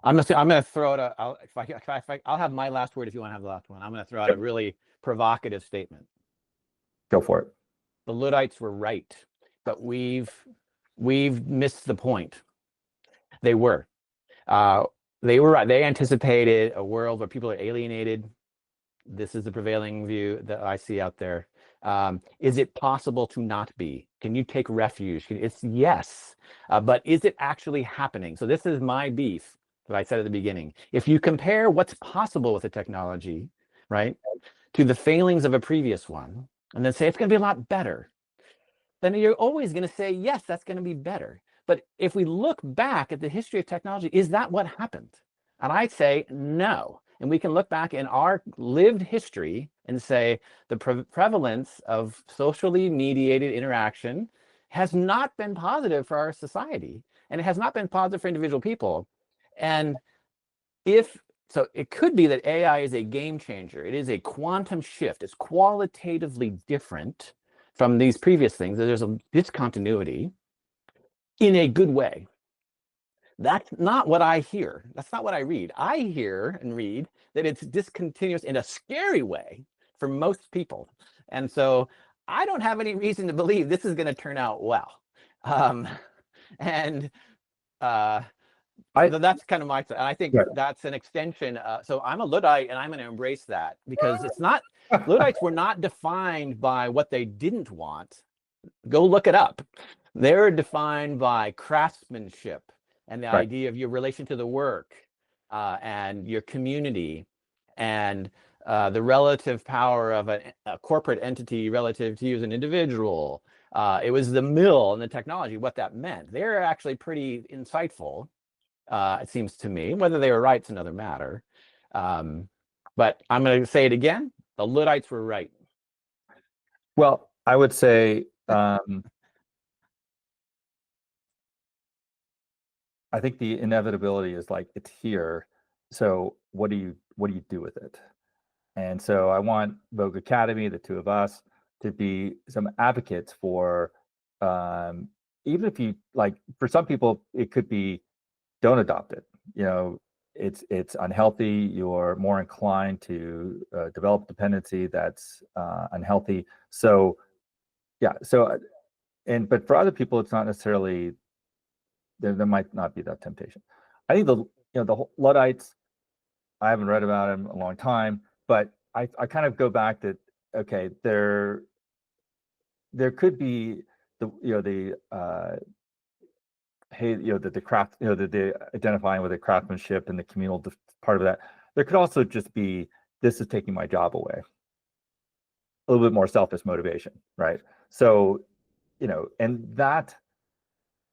gonna throw out I'll have my last word if you want to have the last one. I'm gonna throw out a really provocative statement. Go for it. The Luddites were right, but we've missed the point. They were right. They anticipated a world where people are alienated. This is the prevailing view that I see out there. Is it possible to not be? Can you take refuge? It's yes, but is it actually happening? So this is my beef that I said at the beginning. If you compare what's possible with the technology, right, to the failings of a previous one, and then say it's going to be a lot better, then you're always going to say, yes, that's going to be better. But if we look back at the history of technology, is that what happened? And I'd say no. And we can look back in our lived history and say the prevalence of socially mediated interaction has not been positive for our society, and it has not been positive for individual people. And so it could be that AI is a game changer. It is a quantum shift. It's qualitatively different from these previous things. There's a discontinuity in a good way. That's not what I hear. That's not what I read. I hear and read that it's discontinuous in a scary way for most people. And so I don't have any reason to believe this is going to turn out well. So that's kind of my thought. And I think that's an extension. So I'm a Luddite, and I'm going to embrace that, because it's not, Luddites were not defined by what they didn't want. Go look it up. They're defined by craftsmanship and the idea of your relation to the work, and your community, and the relative power of a corporate entity relative to you as an individual. It was the mill and the technology, what that meant. They're actually pretty insightful, it seems to me. Whether they were right's another matter. But I'm going to say it again. The Luddites were right. Well, I would say I think the inevitability is like it's here. So what do you do with it? And so I want Vogue Academy, the two of us, to be some advocates for even if you like, for some people it could be don't adopt it. You know, it's unhealthy. You're more inclined to develop dependency that's unhealthy. So yeah. So but for other people, it's not necessarily there might not be that temptation. I think the Luddites, I haven't read about them a long time, but I kind of go back to, okay, there could be the craft, the identifying with the craftsmanship and the communal part of that. There could also just be, this is taking my job away. A little bit more selfish motivation, right? So, and that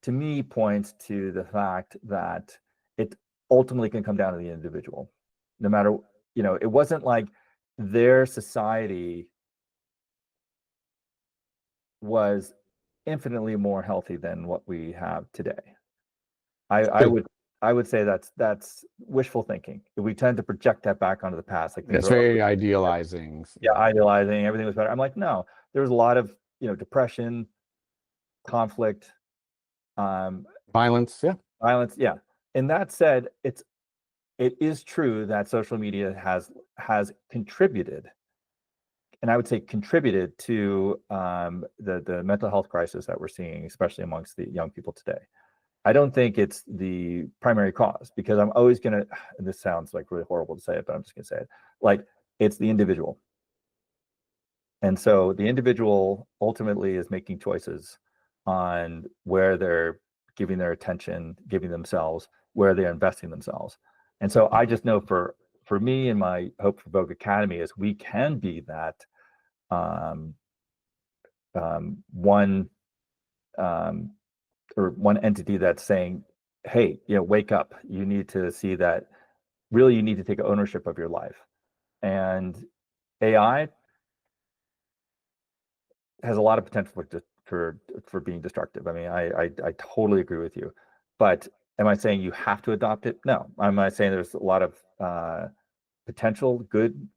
to me points to the fact that it ultimately can come down to the individual. No matter, it wasn't like their society was infinitely more healthy than what we have today. I would say that's wishful thinking. We tend to project that back onto the past. Like it's very idealizing. Yeah, idealizing, everything was better. I'm like, no, there was a lot of depression, conflict, violence. Yeah. And that said, it is true that social media has contributed, and I would say contributed to the mental health crisis that we're seeing, especially amongst the young people today. I don't think it's the primary cause, because I'm always going to, this sounds like really horrible to say it, but I'm just going to say it, like, it's the individual. And so the individual ultimately is making choices on where they're giving their attention, giving themselves, where they're investing themselves. And so I just know for me, and my hope for Vogue Academy is we can be that one entity that's saying, hey, wake up. You need to see that really you need to take ownership of your life. And AI has a lot of potential for being destructive. I mean, I totally agree with you. But am I saying you have to adopt it? No. Am I saying there's a lot of potential good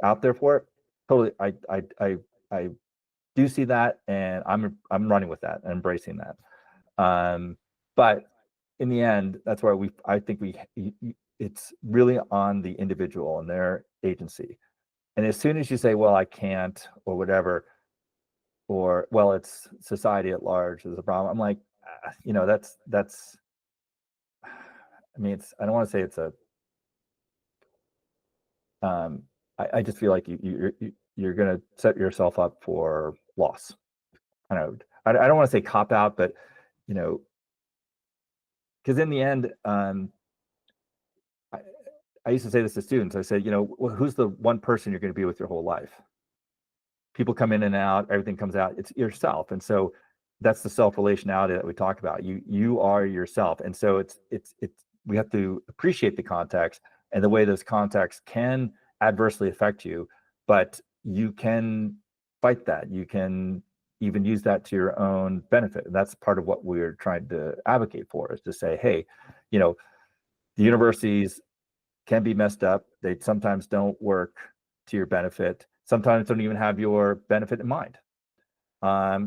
out there for it? Totally. I do see that, and I'm running with that and embracing that. But in the end, that's where I think it's really on the individual and their agency. And as soon as you say, well, I can't, or whatever, or, well, it's society at large is a problem, I'm like, that's I mean, I don't want to say it's a I just feel like you're going to set yourself up for loss. I don't want to say cop out, but because in the end, I used to say this to students. I said, who's the one person you're going to be with your whole life? People come in and out, everything comes out. It's yourself, and so that's the self-relationality that we talk about. You are yourself, and so it's we have to appreciate the context and the way those contexts can adversely affect you, but you can fight that. You can even use that to your own benefit. And that's part of what we're trying to advocate for, is to say, hey, the universities can be messed up. They sometimes don't work to your benefit. Sometimes don't even have your benefit in mind.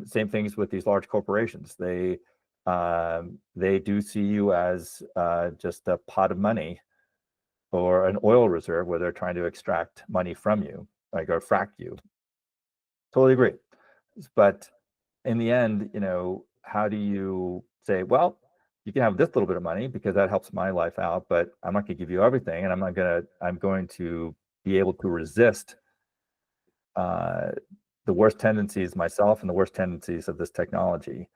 Same things with these large corporations. They do see you as just a pot of money or an oil reserve where they're trying to extract money from you, like, or frack you. Totally agree. But in the end, how do you say, well, you can have this little bit of money because that helps my life out, but I'm not going to give you everything, and I'm going to be able to resist the worst tendencies myself and the worst tendencies of this technology.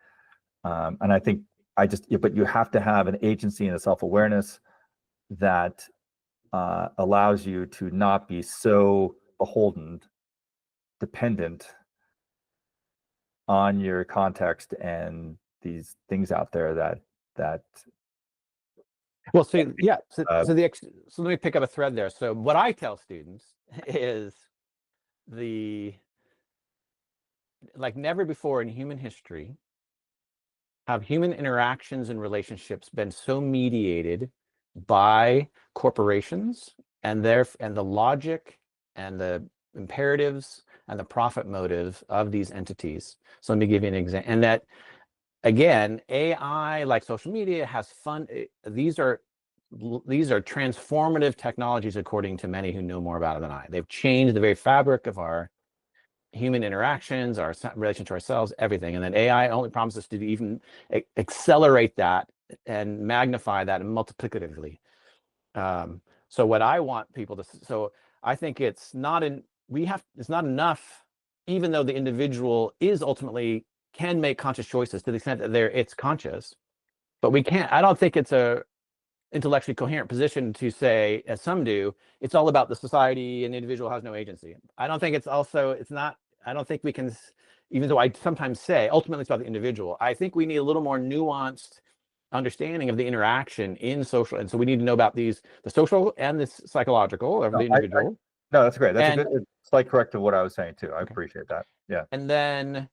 And I think but you have to have an agency and a self-awareness that allows you to not be so beholden, dependent on your context and these things out there that well, so yeah, so let me pick up a thread there. So what I tell students is like never before in human history have human interactions and relationships been so mediated by corporations and the logic and the imperatives and the profit motive of these entities. So let me give you an example. And that, again, AI, like social media, has fun. These are transformative technologies, according to many who know more about it than I. They've changed the very fabric of our human interactions, our relation to ourselves, everything. And then AI only promises to even accelerate that and magnify that multiplicatively. So what I want people to, so I think it's not enough, even though the individual is ultimately can make conscious choices to the extent that it's conscious, but I don't think it's a intellectually coherent position to say, as some do, it's all about the society and the individual has no agency. I don't think I don't think we can, even though I sometimes say ultimately it's about the individual, I think we need a little more nuanced understanding of the interaction in social. And so we need to know about the social and the psychological of the individual. No, that's great. That's a good slight correct to what I was saying too. I appreciate that. Yeah. And then,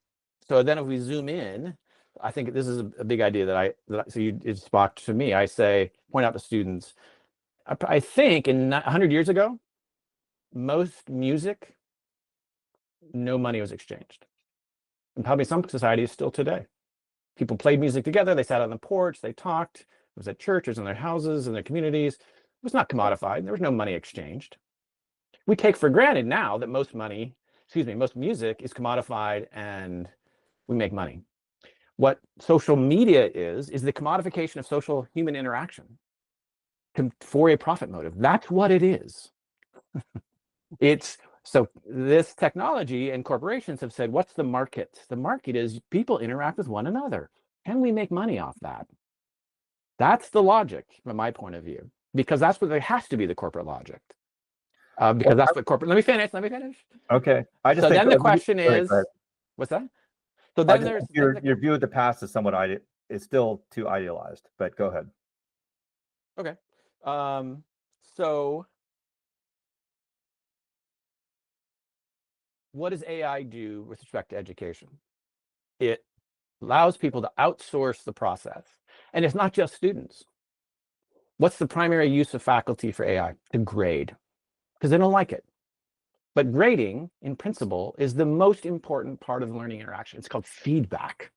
so then if we zoom in, I think this is a big idea so it sparked to me. I say, point out to students, I think 100 years ago, most music, no money was exchanged. And probably some societies still today. People played music together. They sat on the porch. They talked. It was at churches, in their houses, in their communities. It was not commodified. There was no money exchanged. We take for granted now that most music is commodified and we make money. What social media is the commodification of social human interaction for a profit motive. That's what it is. So this technology and corporations have said, what's the market? The market is people interact with one another. Can we make money off that? That's the logic from my point of view, because that's what there has to be the corporate logic. Because that's what corporate. Let me finish. Okay. Then the question is, what's that? So then there's your view of the past is somewhat is still too idealized, but go ahead. Okay. So what does AI do with respect to education? It allows people to outsource the process. And it's not just students. What's the primary use of faculty for AI? To grade, because they don't like it. But grading, in principle, is the most important part of the learning interaction. It's called feedback.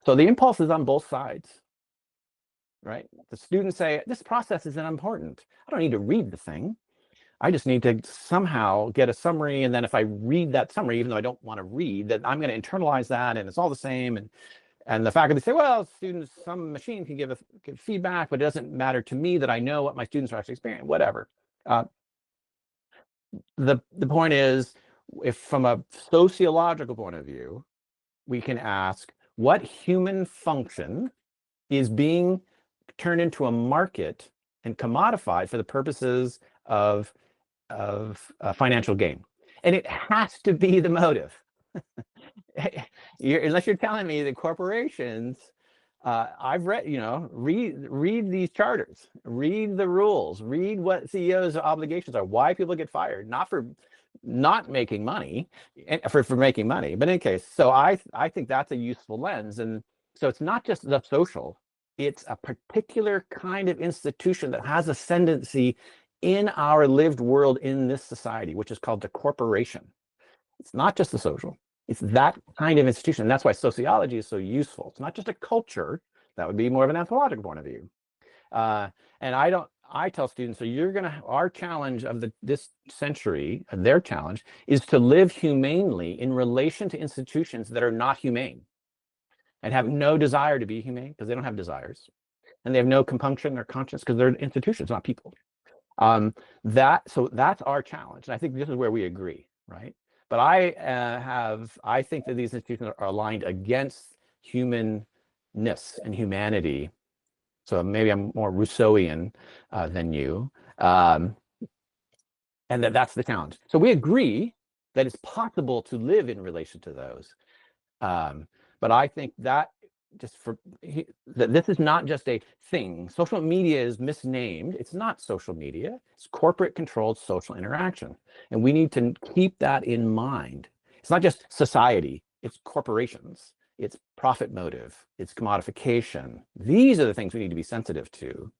So the impulse is on both sides, right? The students say, this process isn't important. I don't need to read the thing. I just need to somehow get a summary. And then if I read that summary, even though I don't want to read, that I'm going to internalize that and it's all the same. And the faculty say, well, students, some machine can give feedback, but it doesn't matter to me that I know what my students are actually experiencing, whatever. The point is, if from a sociological point of view, we can ask what human function is being turned into a market and commodified for the purposes of financial gain. And it has to be the motive. Unless you're telling me that corporations, I've read, read these charters, read the rules, read what CEOs' obligations are, why people get fired, not for not making money, for making money. But in any case, so I think that's a useful lens. And so it's not just the social, it's a particular kind of institution that has ascendancy in our lived world in this society, which is called the corporation. It's not just the social, it's that kind of institution. And that's why sociology is so useful. It's not just a culture. That would be more of an anthropological point of view. And I tell students, so our challenge of this century, their challenge, is to live humanely in relation to institutions that are not humane and have no desire to be humane because they don't have desires. And they have no compunction or conscience because they're institutions, not people. So that's our challenge. And I think this is where we agree, right? But I think that these institutions are aligned against humanness and humanity. So maybe I'm more Rousseauian than you. And that's the challenge. So we agree that it's possible to live in relation to those. But I think that that this is not just a thing. Social media is misnamed. It's not social media. It's corporate controlled social interaction. And we need to keep that in mind. It's not just society. It's corporations. It's profit motive. It's commodification. These are the things we need to be sensitive to.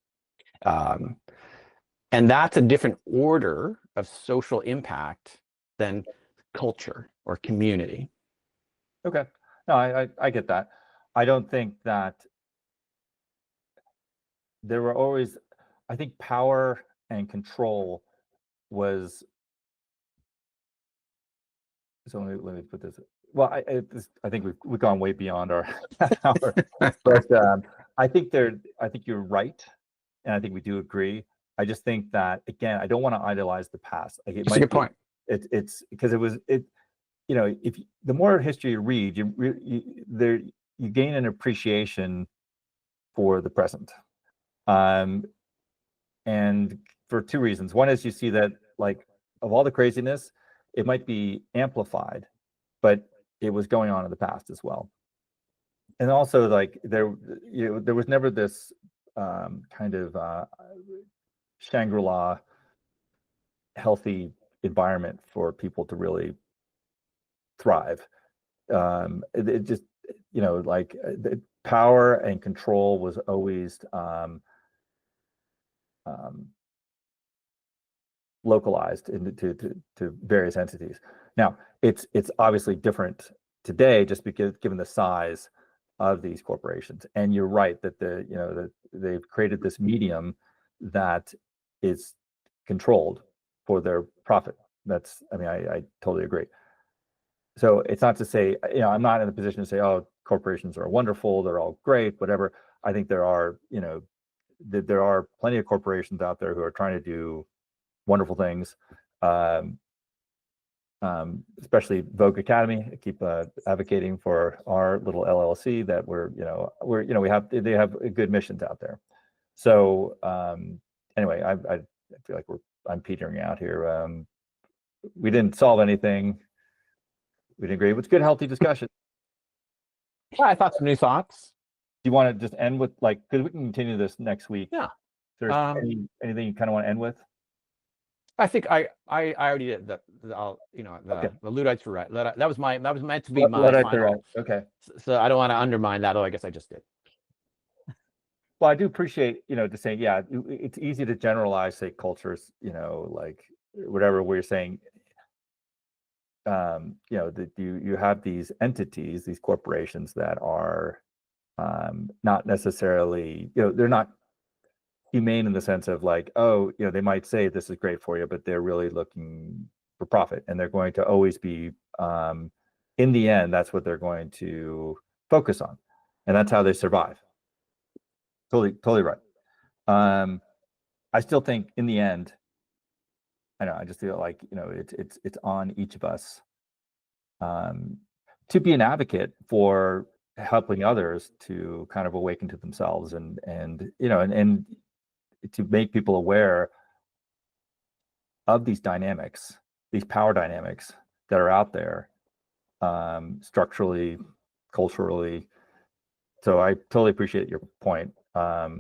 And that's a different order of social impact than culture or community. Okay. No, I get that. I don't think that there were always, I think power and control was, so let me put this, well, I think we've gone way beyond our hour, but I think you're right. And I think we do agree. I just think that, again, I don't want to idolize the past. Like, That's a good point. It's because you know, if the more history you read, you gain an appreciation for the present, and for two reasons. One is you see that, like, of all the craziness, it might be amplified, but it was going on in the past as well. And also, like, there was never this kind of Shangri-La healthy environment for people to really thrive. It just, you know, like, the power and control was always localized to various entities. Now, it's obviously different today, just because given the size of these corporations. And you're right that that they've created this medium that is controlled for their profit. That's, I mean, I totally agree. So it's not to say, you know, I'm not in a position to say, oh, corporations are wonderful, they're all great, whatever. I think there are, you know, there are plenty of corporations out there who are trying to do wonderful things. Especially Voge Academy. I keep advocating for our little LLC that they have good missions out there. So anyway, I feel like I'm petering out here. We didn't solve anything. We didn't agree. It was good, healthy discussion. Yeah, I thought some new thoughts. Do you want to just end with, like, because we can continue this next week? Yeah. There's anything you kind of want to end with? I think I already did the Luddites were right. That was meant to be my final. Right. Okay. So I don't want to undermine that, although I guess I just did. Well, I do appreciate, to say, yeah, it's easy to generalize, say, cultures, like whatever we're saying, that you have these entities, these corporations that are not necessarily, they're not humane in the sense of, like, oh, they might say this is great for you, but they're really looking for profit, and they're going to always be, in the end, that's what they're going to focus on, and that's how they survive. Totally right. I still think in the end, I just feel like, it's on each of us to be an advocate for helping others to kind of awaken to themselves, and to make people aware of these dynamics, these power dynamics that are out there, structurally, culturally. So I totally appreciate your point. But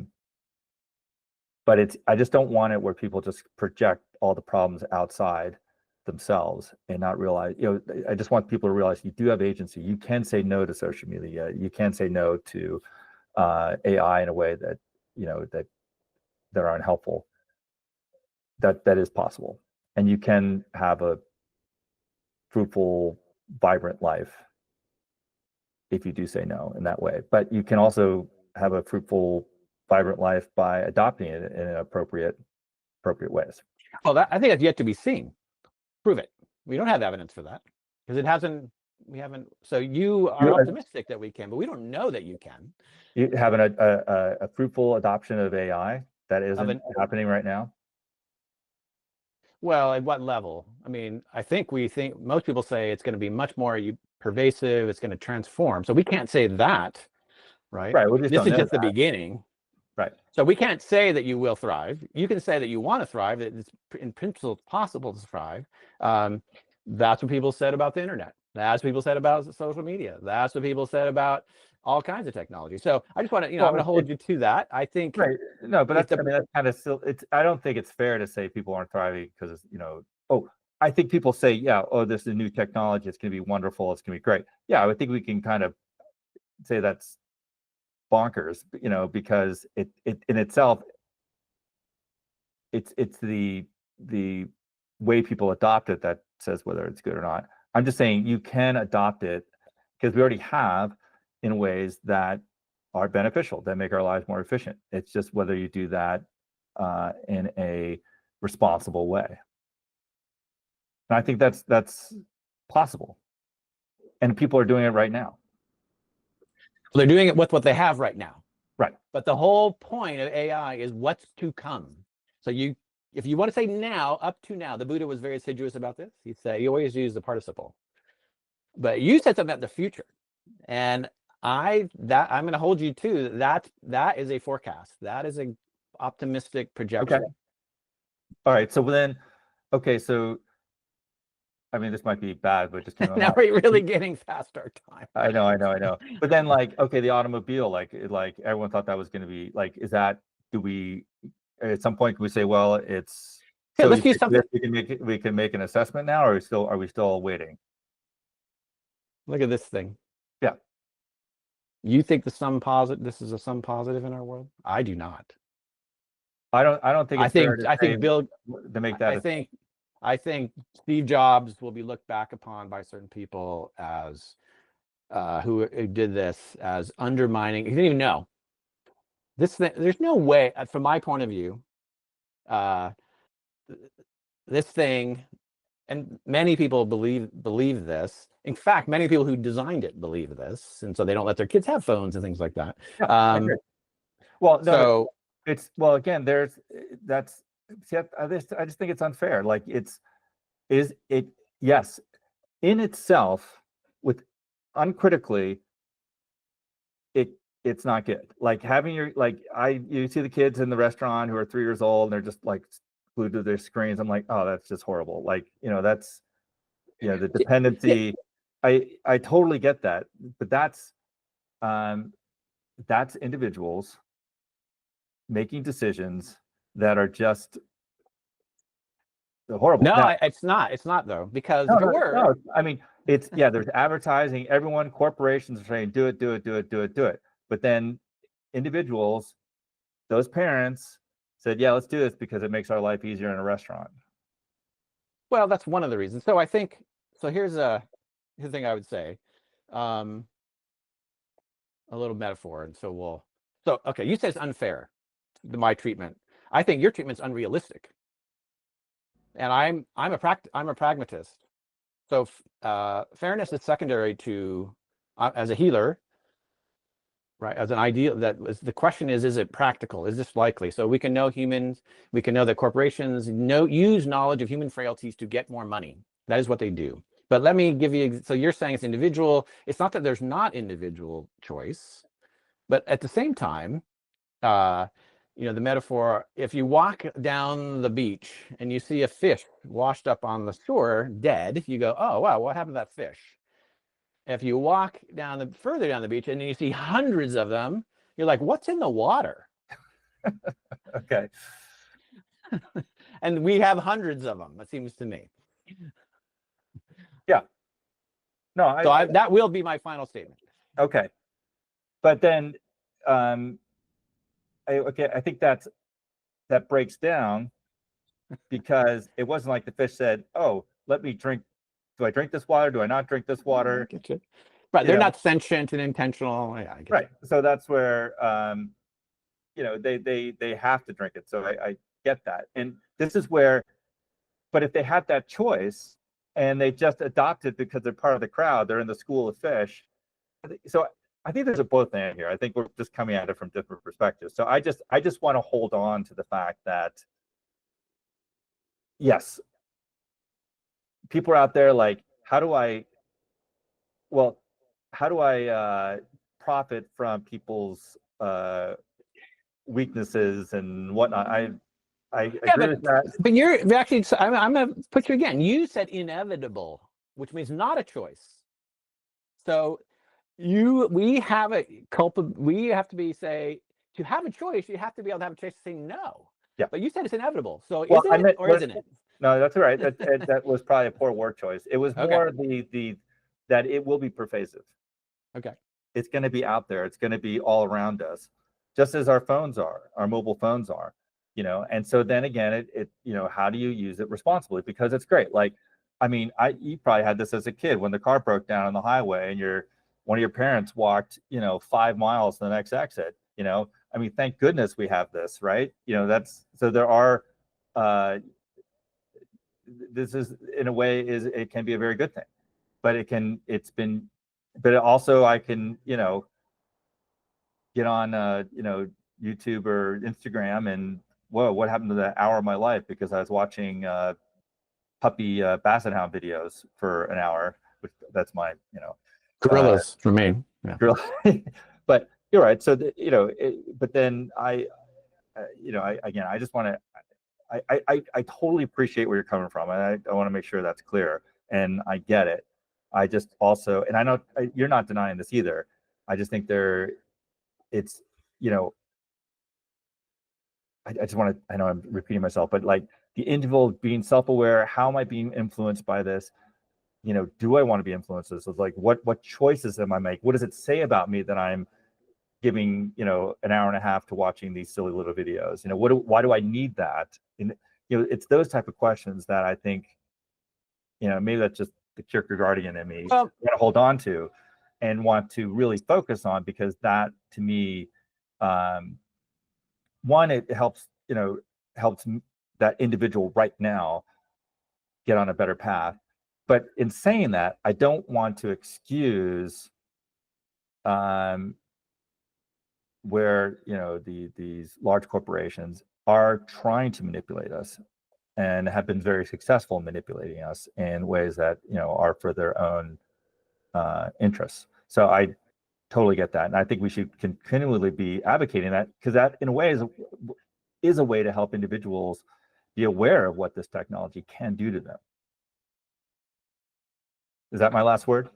I just don't want it where people just project all the problems outside themselves and not realize, I just want people to realize you do have agency. You can say no to social media. You can say no to AI in a way that, that are unhelpful. That is possible. And you can have a fruitful, vibrant life if you do say no in that way. But you can also have a fruitful, vibrant life by adopting it in appropriate ways. Well, I think that's yet to be seen. Prove it. We don't have evidence for that because we haven't. So you are optimistic that we can, but we don't know that you can. You have a fruitful adoption of AI that isn't happening right now? Well, at what level? I mean, I think most people say it's going to be much more pervasive. It's going to transform. So we can't say that, right? Right. We just this don't is know just that. The beginning. Right. So we can't say that you will thrive. You can say that you want to thrive. That it's in principle possible to thrive. That's what people said about the internet. That's what people said about social media. That's what people said about all kinds of technology. So I just want to, I'm going to hold you to that. I think right. No, but if that's, I mean, that's kind of still, I don't think it's fair to say people aren't thriving because, oh, I think people say, yeah, oh, this is a new technology. It's going to be wonderful. It's going to be great. Yeah, I think we can kind of say that's bonkers, because it in itself, it's the way people adopt it that says whether it's good or not. I'm just saying you can adopt it because we already have in ways that are beneficial, that make our lives more efficient. It's just whether you do that in a responsible way. And I think that's possible. And people are doing it right now. they're doing it with what they have right now. Right. But the whole point of AI is what's to come. So if you want to say now, up to now, the Buddha was very assiduous about this. He always used the participle. But you said something about the future. And I'm going to hold you to that is a forecast. That is an optimistic projection. Okay. All right. So then, okay. So, I mean, this might be bad, but just came now we're really getting past our time. I know. But then, okay, the automobile, like everyone thought that was going to be is that? Do we at some point can we say, well, it's yeah, let's use something. We can make an assessment now, or are we still waiting? Look at this thing. Yeah. You think this is a sum positive in our world? I do not. I don't think it's fair to say Bill to make that. I think Steve Jobs will be looked back upon by certain people as who did this as undermining. He didn't even know this thing. There's no way, from my point of view, this thing, and many people believe this. In fact, many people who designed it believe this, and so they don't let their kids have phones and things like that. Yeah, well, no, so it's again, I just think it's unfair. Yes, in itself, with uncritically, it's not good. Like having you see the kids in the restaurant who are 3 years old and they're just glued to their screens. I'm like, oh, that's just horrible. That's the dependency. I totally get that, but that's individuals making decisions that are just horrible. No, now, it's not though, because if it were, no, I mean, there's advertising, everyone, corporations are saying do it, but then individuals, those parents said, yeah, let's do this because it makes our life easier in a restaurant. Well, that's one of the reasons. So I think, here's the thing I would say, a little metaphor. And okay, you say it's unfair, my treatment. I think your treatment's unrealistic. And I'm a pragmatist. So fairness is secondary to, as a healer, right? As an ideal, the question is it practical? Is this likely? So we can know humans, we can know that corporations use knowledge of human frailties to get more money. That is what they do. But let me give you, so you're saying it's individual. It's not that there's not individual choice, but at the same time, the metaphor, if you walk down the beach and you see a fish washed up on the shore dead, you go, oh, wow, what happened to that fish? If you walk further down the beach and you see hundreds of them, you're like, what's in the water? Okay. And we have hundreds of them, it seems to me. Yeah. No, that will be my final statement. Okay. But then, I think that breaks down because it wasn't like the fish said, oh, let me drink. Do I drink this water? Do I not drink this water? Right. They're not sentient and intentional. Yeah, I get right. You. So that's where, they have to drink it. So I get that. And this is where, but if they had that choice and they just adopted because they're part of the crowd, they're in the school of fish. So I think there's a both and here. I think we're just coming at it from different perspectives. So I just want to hold on to the fact that, yes, people are out there like, how do I profit from people's weaknesses and whatnot. I Yeah, agree with that. but you're actually, I'm going to put you again. You said inevitable, which means not a choice. So we have to be to have a choice, you have to be able to have a choice to say no. Yeah. But you said it's inevitable. So Well, is it or isn't it? No, that's all right. That was probably a poor word choice. It was Okay. more that it will be pervasive. Okay. It's going to be out there. It's going to be all around us, just as our mobile phones are, And so then again, how do you use it responsibly? Because it's great. Like, I mean, you probably had this as a kid when the car broke down on the highway and one of your parents walked, 5 miles to the next exit. I mean, thank goodness we have this, right? So there are. This is, in a way, it can be a very good thing, but but also I can, get on, YouTube or Instagram and whoa, what happened to the hour of my life because I was watching puppy basset hound videos for an hour, which that's my, Gorillas for me. Yeah. But you're right. So, but then I just want to, I totally appreciate where you're coming from, and I want to make sure that's clear. And I get it. I just also, and I know you're not denying this either. I just think it's, I just want to, I know I'm repeating myself, but like the individual being self-aware, how am I being influenced by this? Do I want to be influenced? So like, what choices am I making? What does it say about me that I'm giving, an hour and a half to watching these silly little videos? Why do I need that? And, it's those type of questions that I think, maybe that's just the Kierkegaardian in me to hold on to and want to really focus on, because that to me, one, it helps that individual right now get on a better path. But in saying that, I don't want to excuse where these large corporations are trying to manipulate us and have been very successful in manipulating us in ways that are for their own interests. So I totally get that, and I think we should continually be advocating that, because that in a way is a way to help individuals be aware of what this technology can do to them. Is that my last word?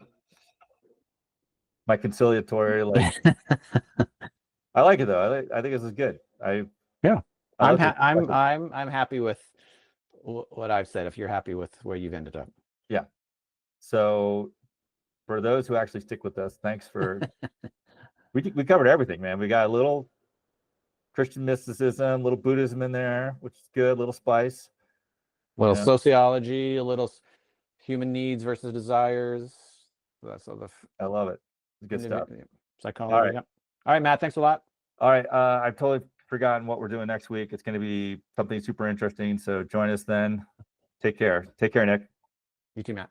My conciliatory, like I like it though. I think this is good. I'm happy with what I've said. If you're happy with where you've ended up, yeah. So for those who actually stick with us, thanks for. we covered everything, man. We got a little Christian mysticism, a little Buddhism in there, which is good. A little spice. A little sociology, a little human needs versus desires. That's all I love it. Good stuff. Psychology. All right. All right, Matt. Thanks a lot. All right. I've totally forgotten what we're doing next week. It's going to be something super interesting. So join us then. Take care. Take care, Nick. You too, Matt.